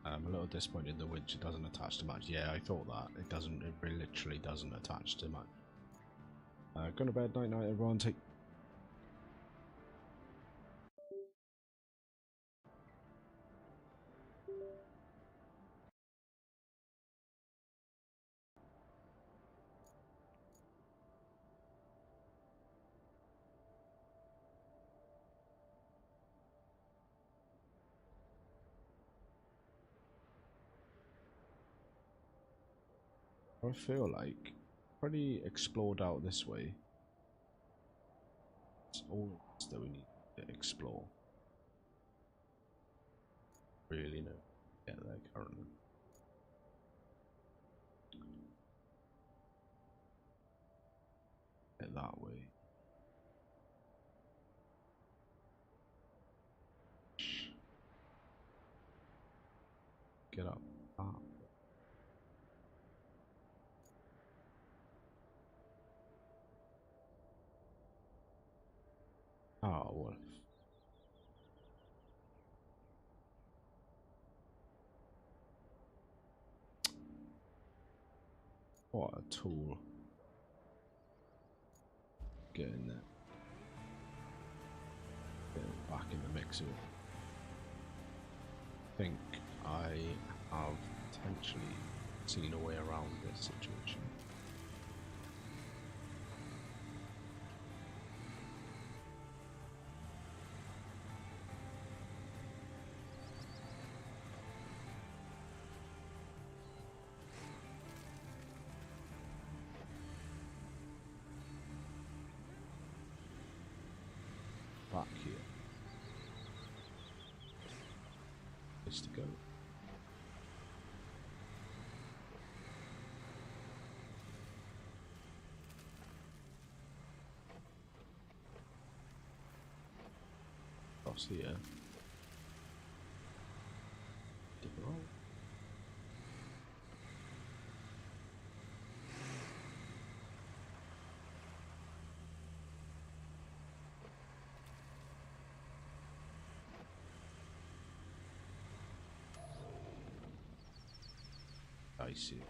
I'm a little disappointed the winch doesn't attach to much. Yeah, I thought that. It doesn't, it really literally doesn't attach to much. Going to bed, night night everyone, take... I feel like pretty explored out this way. It's all that we need to explore. Really no get there currently. Get that way. Get up that way. Oh, what? What a tool. Get in there. Get back in the mix of it. I think I have potentially seen a way around this situation. Back here. Place to go. Across here. Dip it roll. I see.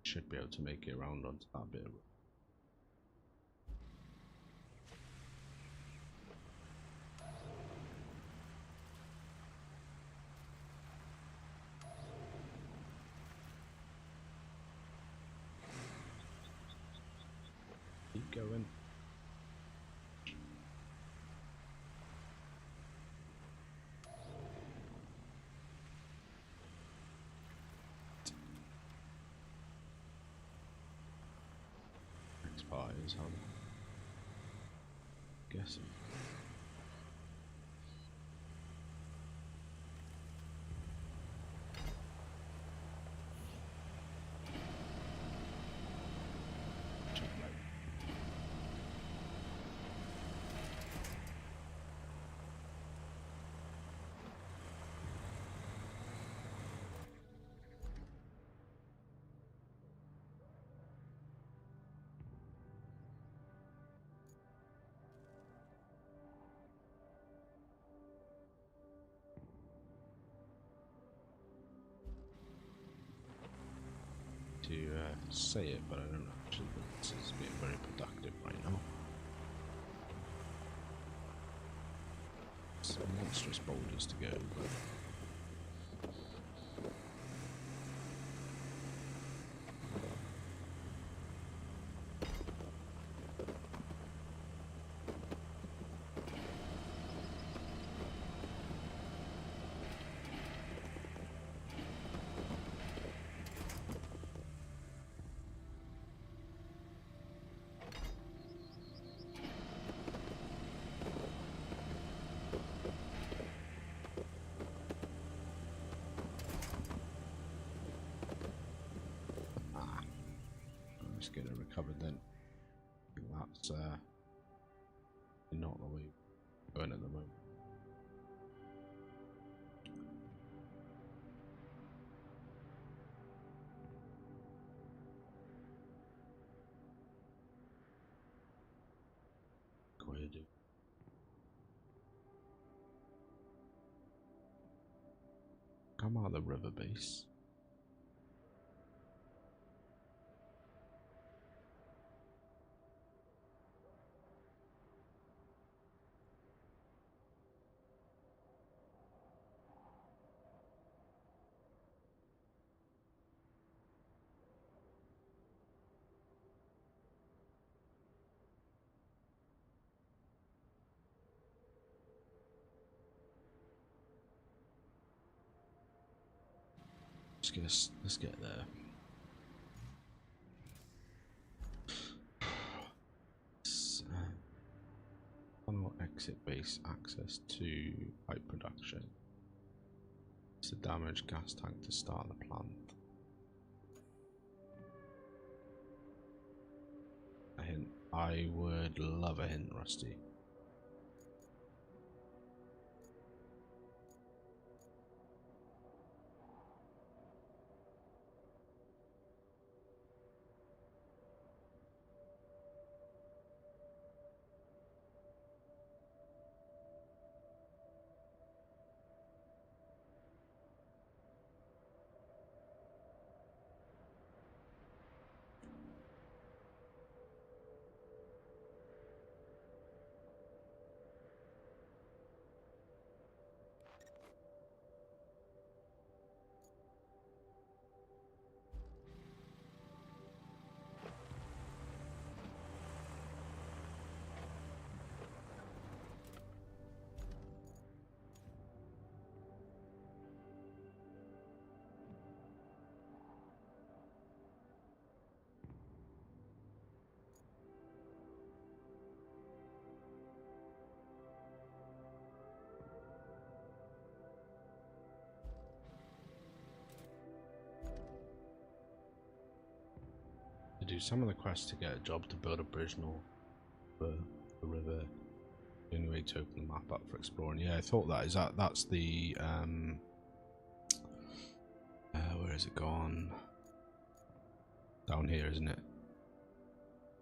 Should be able to make it around onto that bit of keep going. Next part is how guessing. To say it, but I don't actually think this is being very productive right now. Some monstrous boulders to go, but just get it recovered then. I think that's not the way we're going at the moment. Go ahead, dude. Come out of the river base. Let's get there. Funnel exit base access to pipe production. It's a damaged gas tank to start the plant. A hint. I would love a hint, Rusty. To do some of the quests to get a job to build a bridge north the river. The only way to open the map up for exploring. Yeah, I thought that. That's the where has it gone? Down here, isn't it?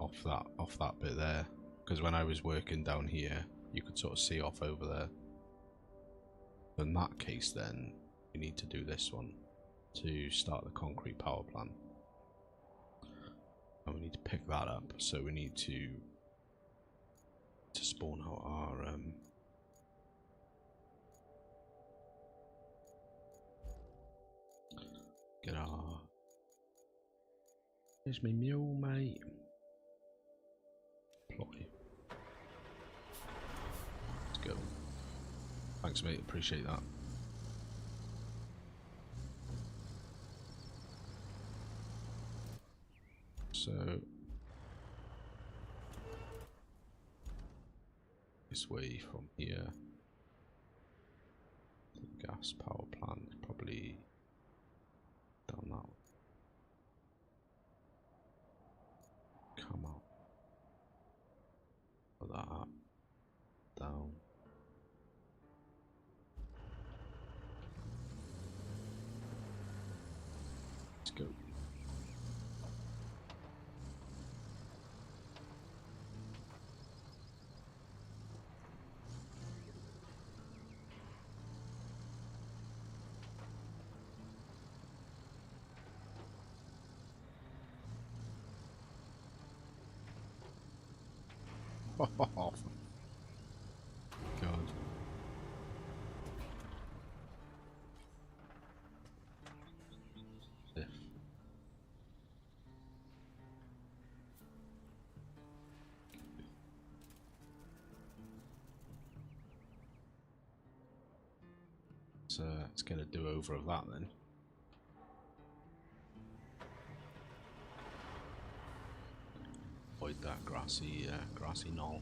Off that bit there. Because when I was working down here, you could sort of see off over there. In that case, then we need to do this one to start the concrete power plant, and we need to pick that up. So we need to spawn out our get our. Here's my mule, mate. Ploy. Let's go. Thanks, mate. Appreciate that. So this way from here. The gas power plant is probably down that way. Come out. Put that up. Down. Let's go. Oh, God. If. So let's get a do-over of that then. Avoid that grassy knoll.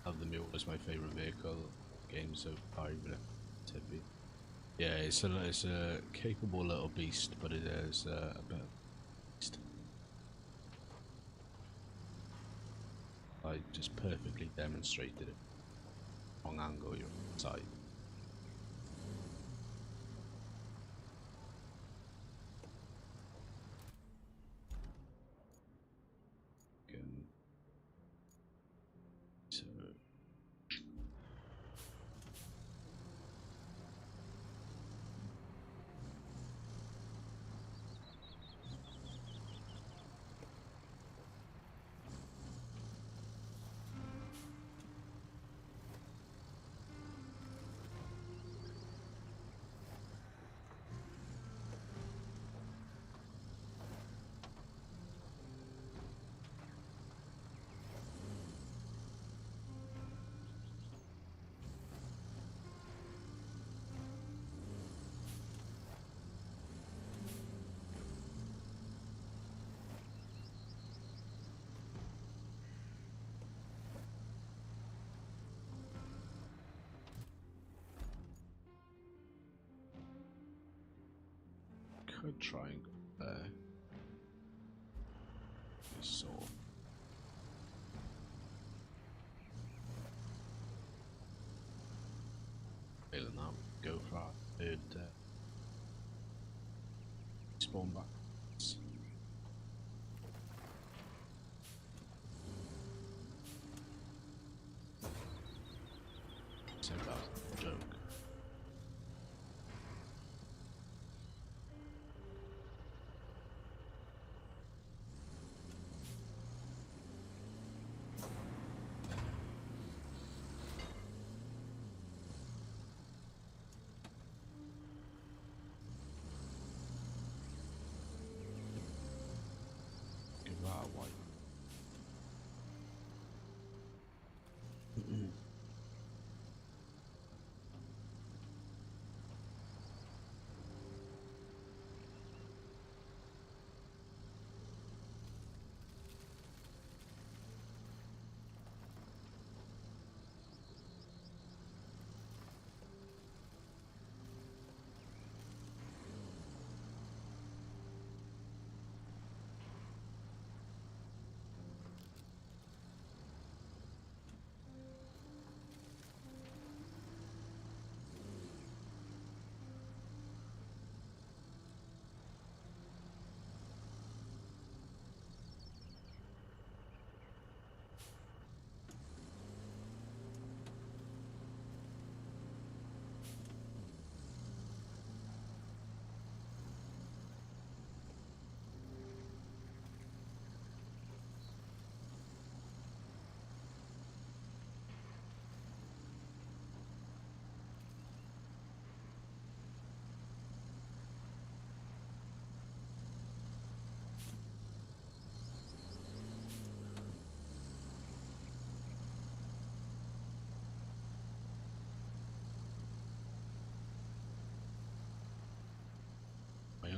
Love the mule is my favourite vehicle game so far, even if tippy. Yeah, it's a capable little beast, but it is a bit of a beast. I just perfectly demonstrated it. Wrong angle, you're inside. So could try and go there. So failing that, go for our third spawn back. So that's a joke.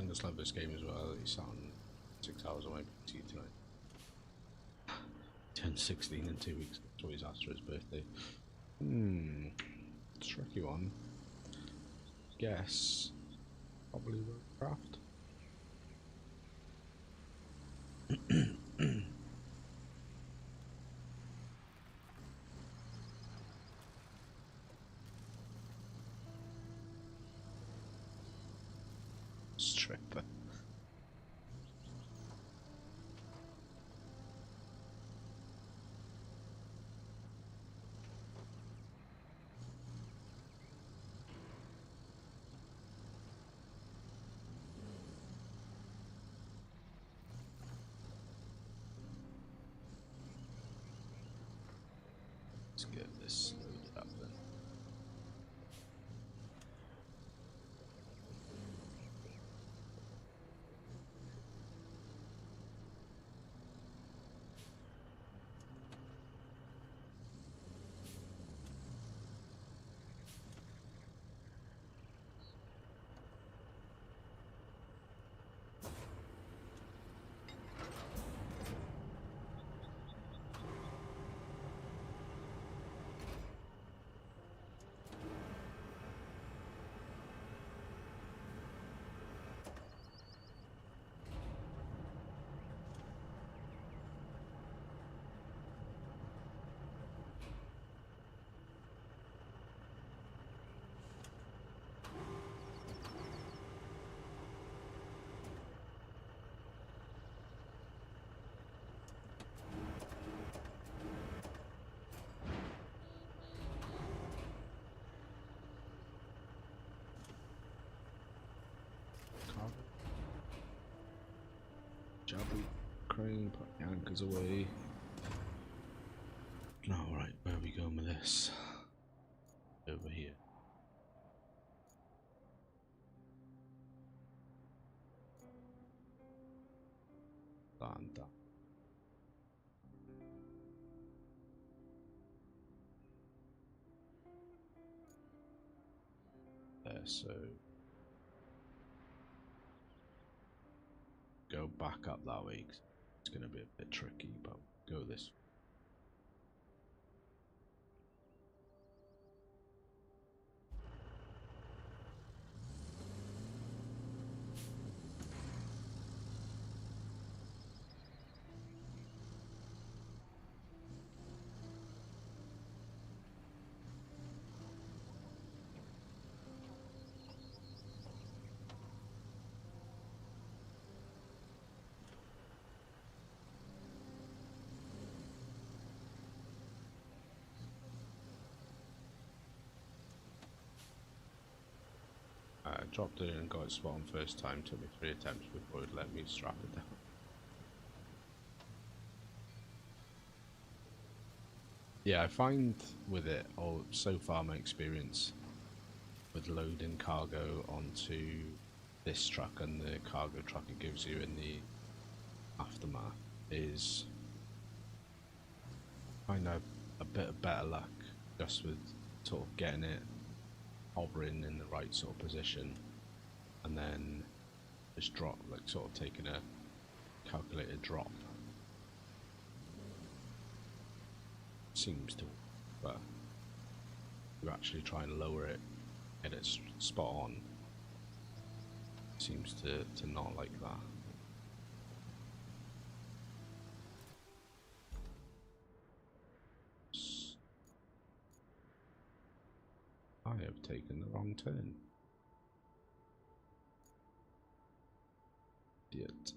just love this game as well. It's on 6 hours on my PC tonight. Turns 16 in 2 weeks. That's what he's asked for his birthday. Tricky one. Guess probably Roadcraft. Stripper. Let's get this loaded up then. Jabby crane, put the anchors away. Alright, where are we going with this? Over here. Land that. There, so go back up that way. It's going to be a bit tricky, but go this way. I dropped it in and got it spot on first time. Took me 3 attempts before it let me strap it down. Yeah, I find with it, or so far my experience with loading cargo onto this truck and the cargo truck it gives you in the aftermath, is I find a bit of better luck just with sort of getting it hovering in the right sort of position, and then just drop, like sort of taking a calculated drop. Seems to, but you actually try and lower it, get it spot on. Seems to not like that. I have taken the wrong turn. Idiot.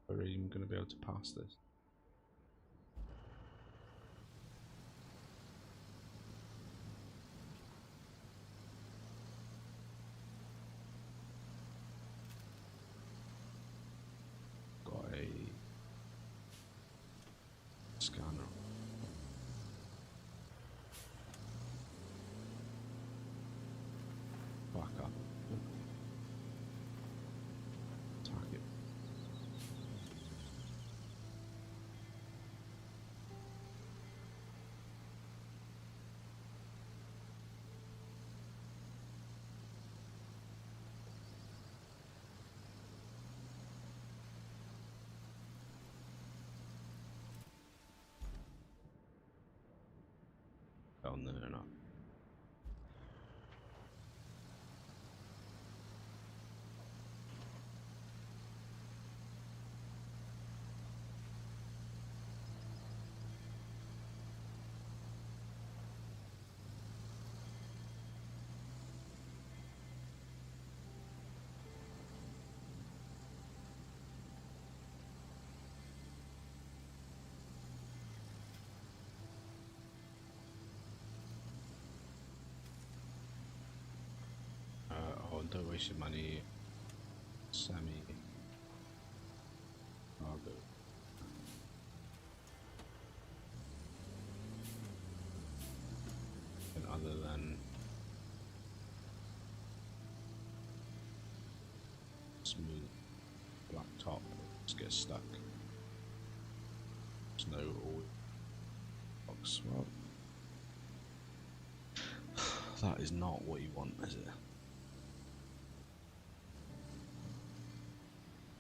Are we even going to be able to pass this? Got a scanner. Back up. Attack it. don't waste your money. Semi cargo. And other than smooth black top, just get stuck. There's no oil box. Well, that is not what you want, is it?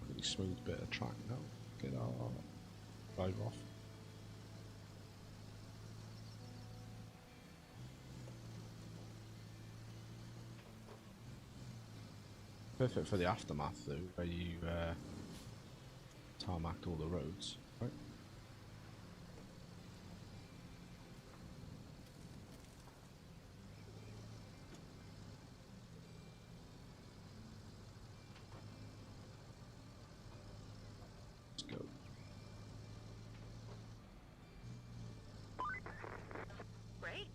Really smooth bit of track now. Get our drive off. Perfect for the aftermath though, where you tarmacked all the roads, right? Let's go. Great.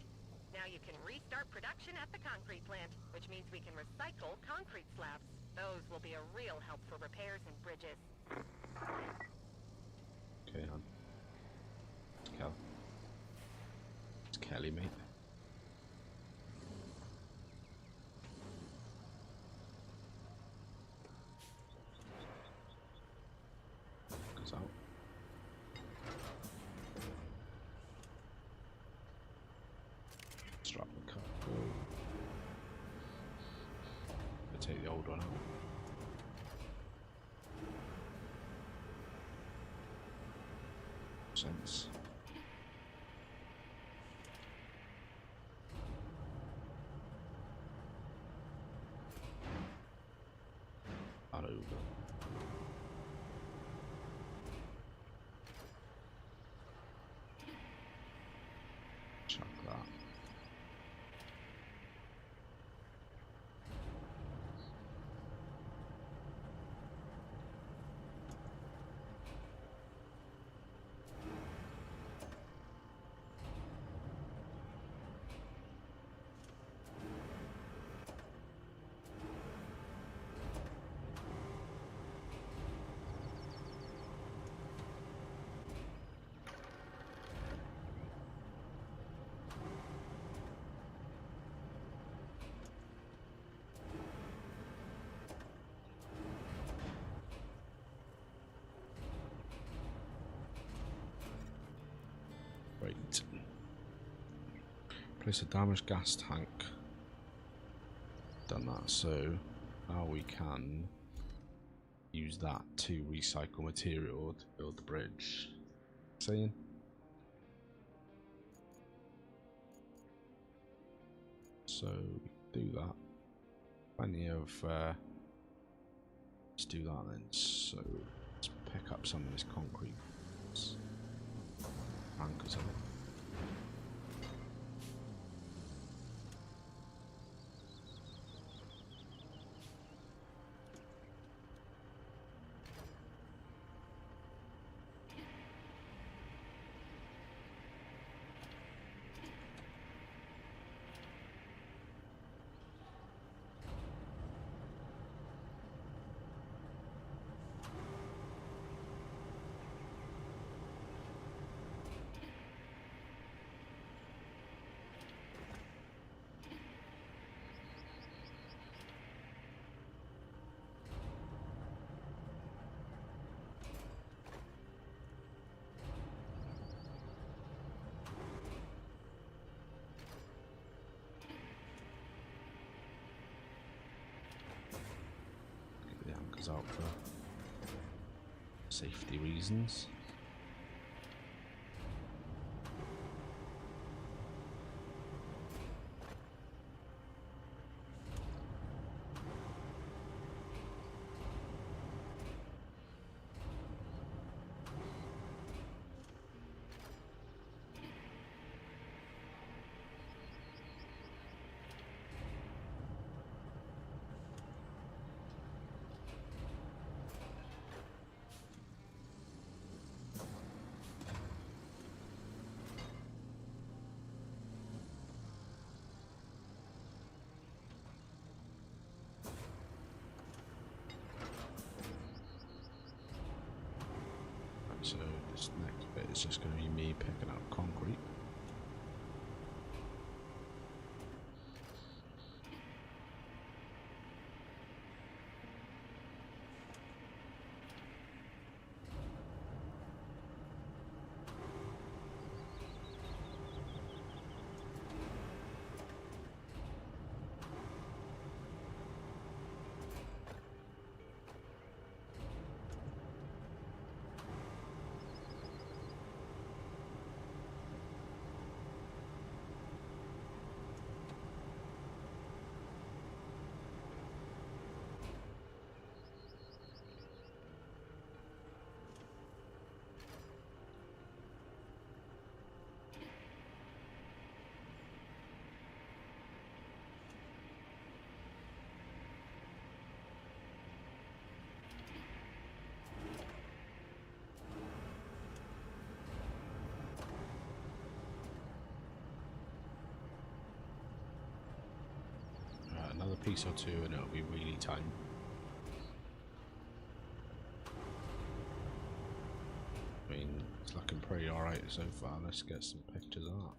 Now you can restart production at the concrete plant, which means we can recycle concrete slabs. Those will be a real help for repairs and bridges. Okay, hon. Kel. It's Kelly, mate. Goes out. Strap the car. Take the old one out. Sense. Not over. Chuck that. Right. Place a damaged gas tank. Done that, so now we can use that to recycle material to build the bridge. Saying? So we do that. Plenty of let's do that then. So let's pick up some of this concrete. Anchors of it. Out for safety reasons. It's just going to be me picking up concrete. Another piece or two and it'll be really time. I mean, it's looking pretty alright so far. Let's get some pictures of that.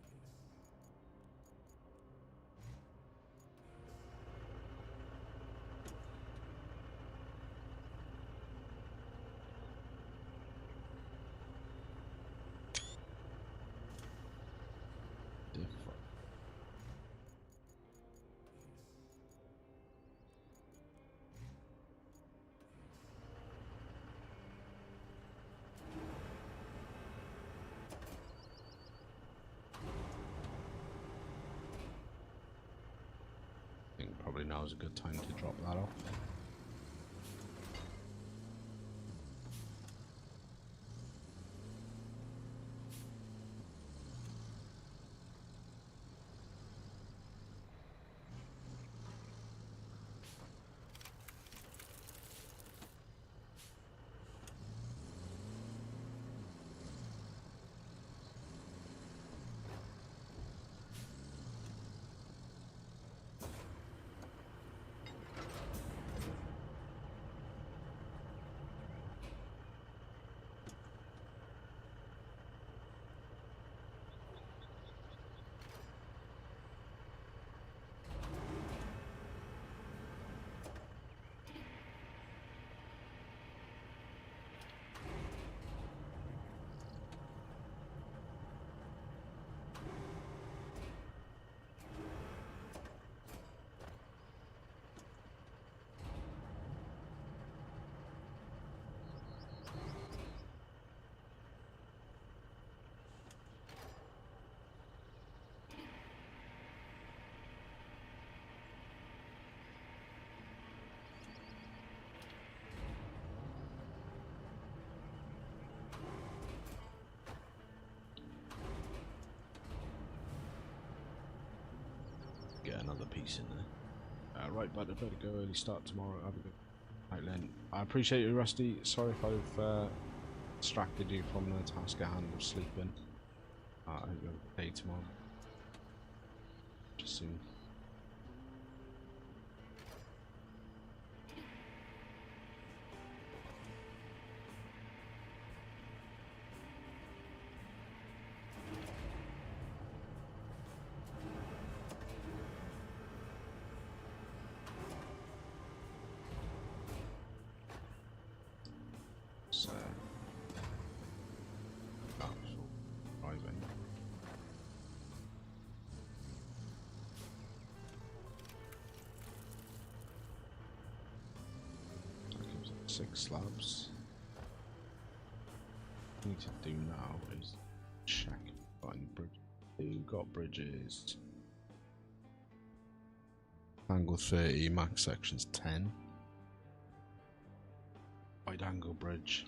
Probably now is a good time to drop that off. Get another piece in there. Right, but I better go early start tomorrow. Have a good night, Len. I appreciate you, Rusty. Sorry if I've distracted you from the task at hand of sleeping. I hope you have a good day tomorrow. Just soon. Six slabs. What I need to do now is check on bridge. Who got bridges? Angle 30, max sections 10. Wide angle bridge.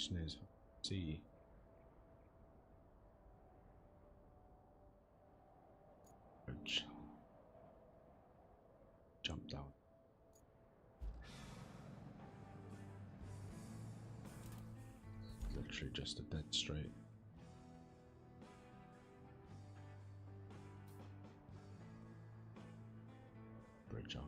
Question is, see. Bridge. Jump down. Literally just a dead straight. Bridge up.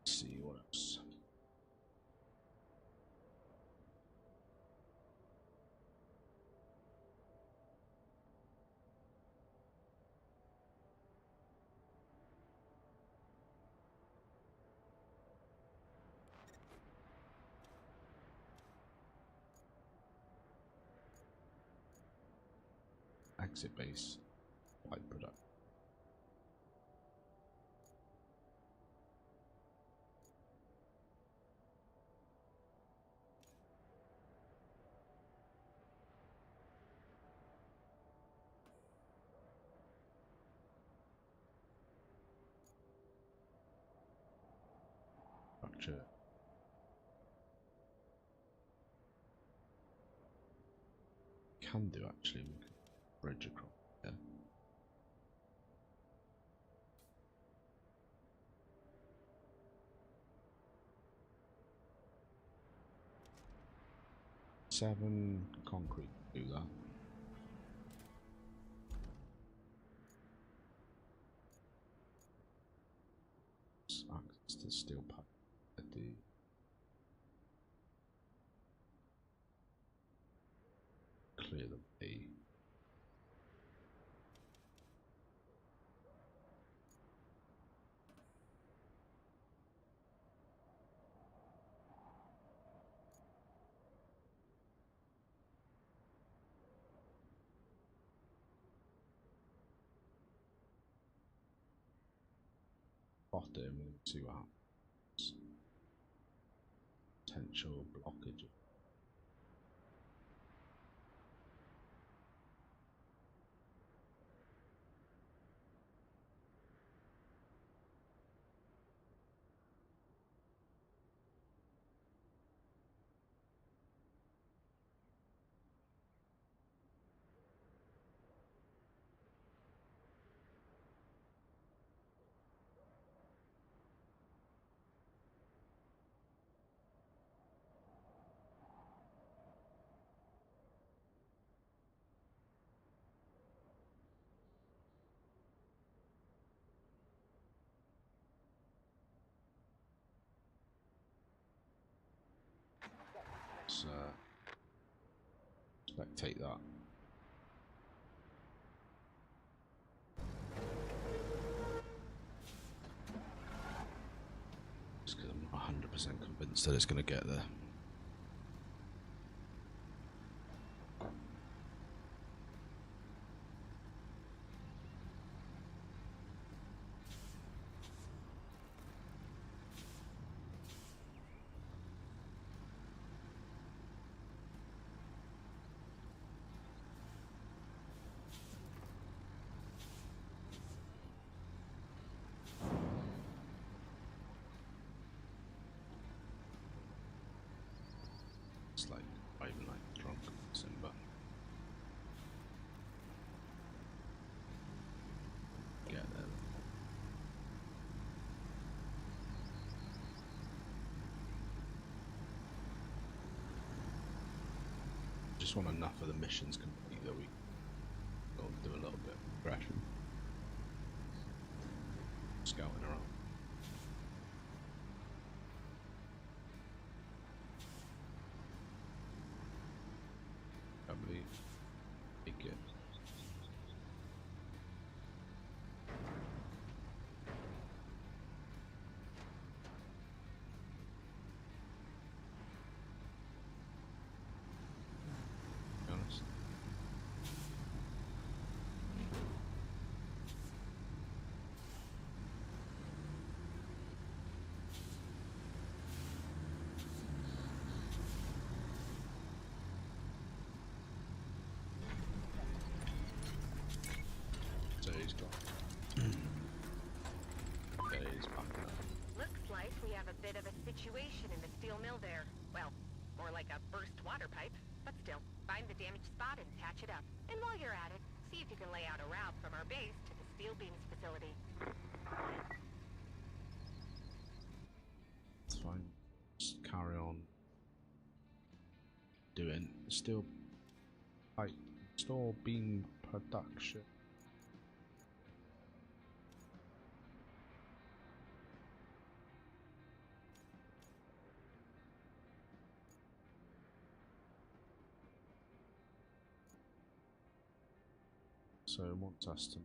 See what else. Exit base, pipe product. Structure. Can do actually. We can bridge across there. Seven concrete do that. Access to steel pipe. I do. Clear the way. Spot it and see what happens. Potential blockage. Let's spectate that. Just because I'm not 100% convinced that it's going to get there. It's like, I'm like drunk Simba. Get there. Just want enough of the missions complete that we go and do a little bit of progression. Scouting around. Probably take it. we have a bit of a situation in the steel mill there. Well, more like a burst water pipe, but still, find the damaged spot and patch it up. And while you're at it, see if you can lay out a route from our base to the steel beams facility. It's fine. Just carry on doing steel pipe store beam production. So it wants us to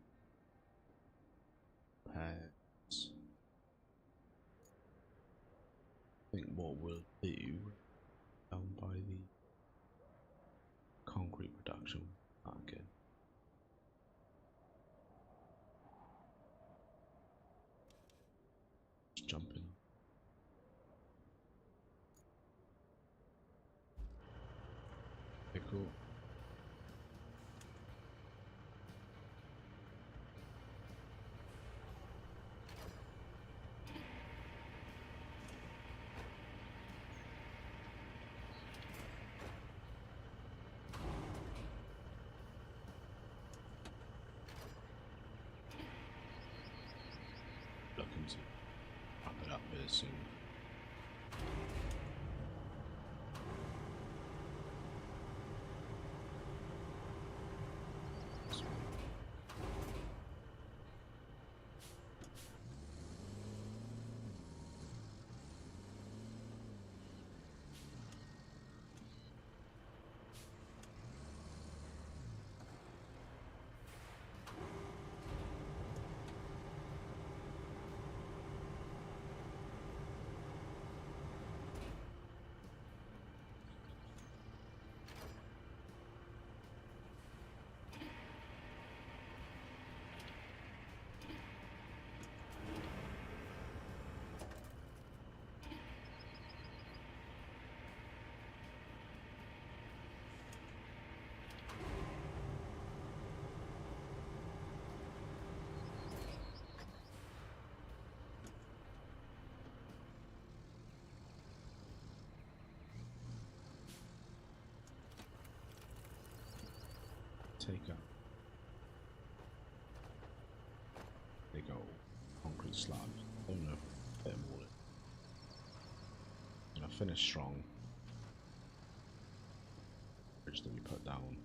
pairs. I think what we'll do down by the concrete production market. Just jumping. Okay, cool. Looking to wrap it up here soon. Take up big old concrete slabs. Oh no, fit them all in. And I finish strong. Bridge that we put down.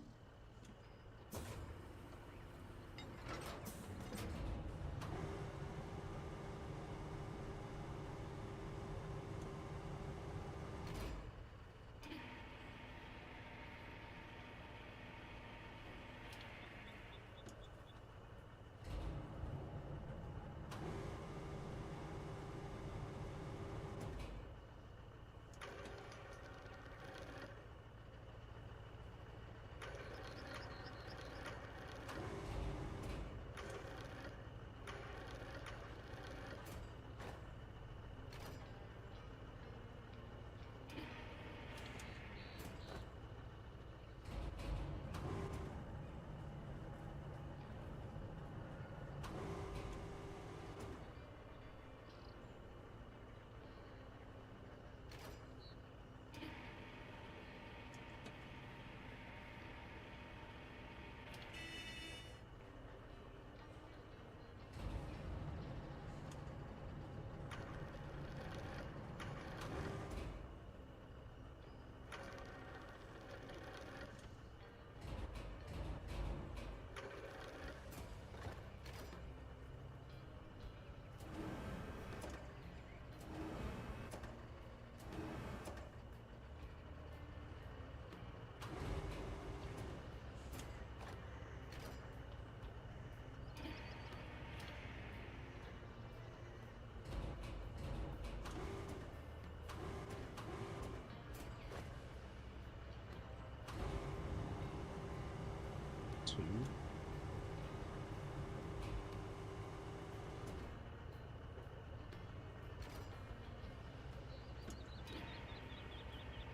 Two.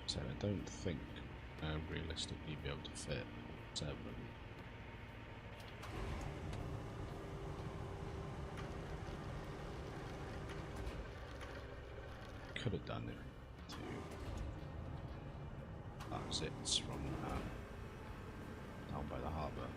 So I don't think realistically be able to fit 7. could have done it to exits from down by the harbour.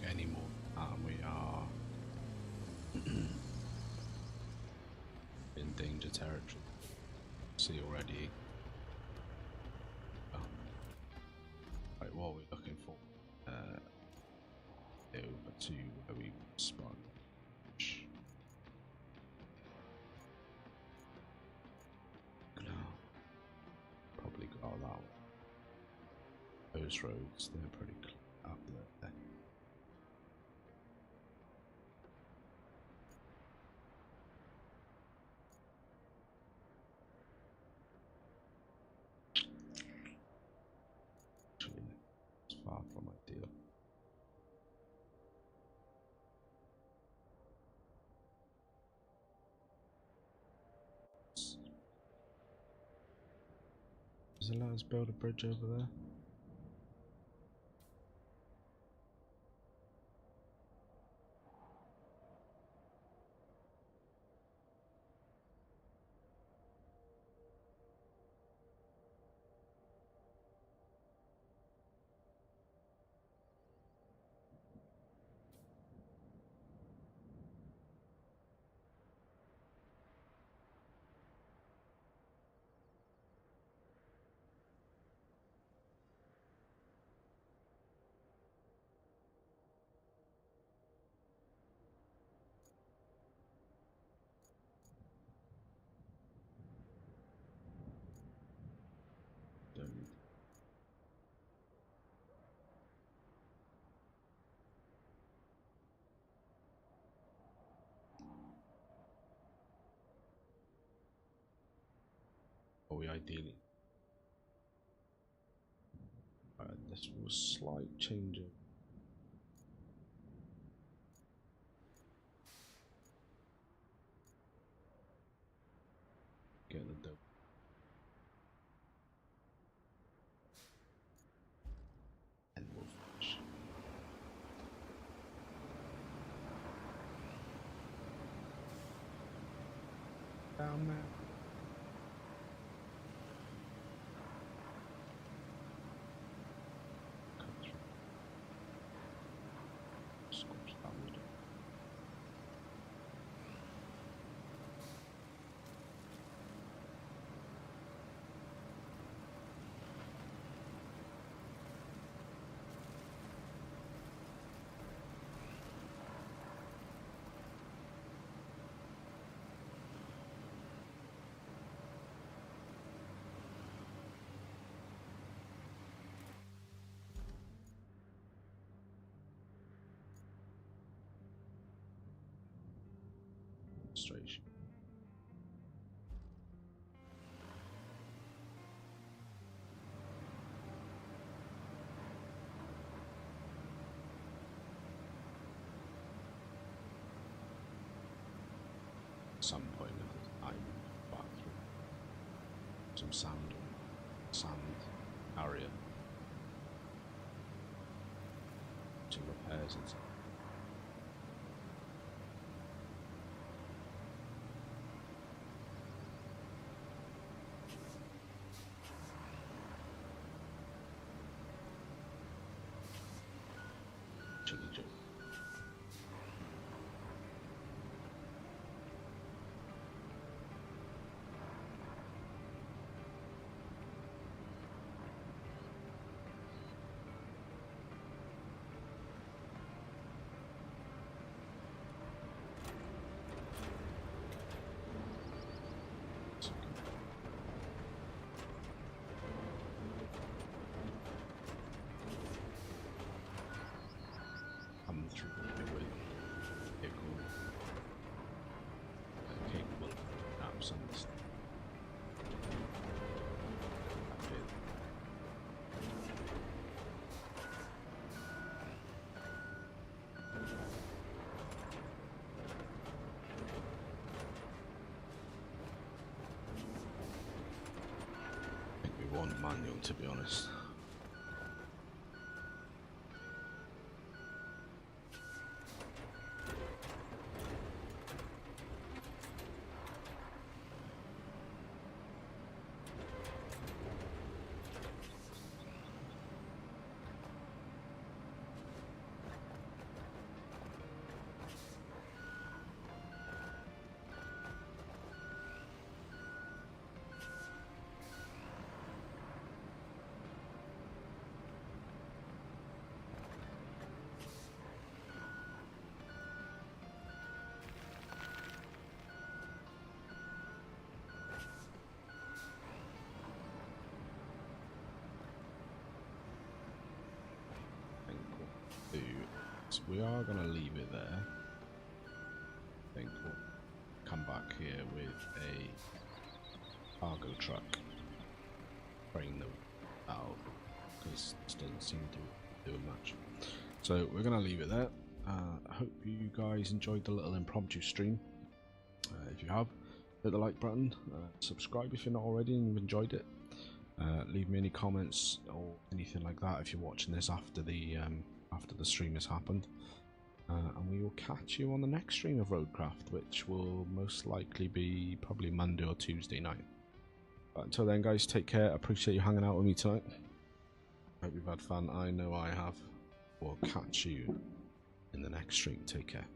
Anymore. We are in danger territory. See already. Oh. Right, what are we looking for? Over to where we spawned. No, probably go that way. Those roads, they're pretty up there. It's far from ideal. Does it let us build a bridge over there? Don't need. Are we ideally? This was slight change of get the dope. And we'll finish. Down there. Demonstration. some point of the time back through some sand area to repairs and stuff. Chili joke. Through with capable of absence. I think we want manual, to be honest. So we are going to leave it there. I think we'll come back here with a cargo truck, bring them out, because this doesn't seem to do much. So we're going to leave it there. I hope you guys enjoyed the little impromptu stream. If you have, hit the like button, subscribe if you're not already and you've enjoyed it. Leave me any comments or anything like that if you're watching this after the stream has happened, and we will catch you on the next stream of Roadcraft, which will most likely be probably Monday or Tuesday night. But until then, guys, take care. I appreciate you hanging out with me tonight. Hope you've had fun. I know I have. We'll catch you in the next stream. Take care.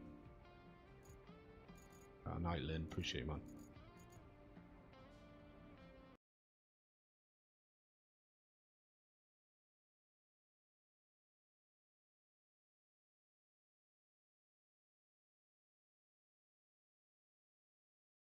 Night, Lynn. Appreciate you, man.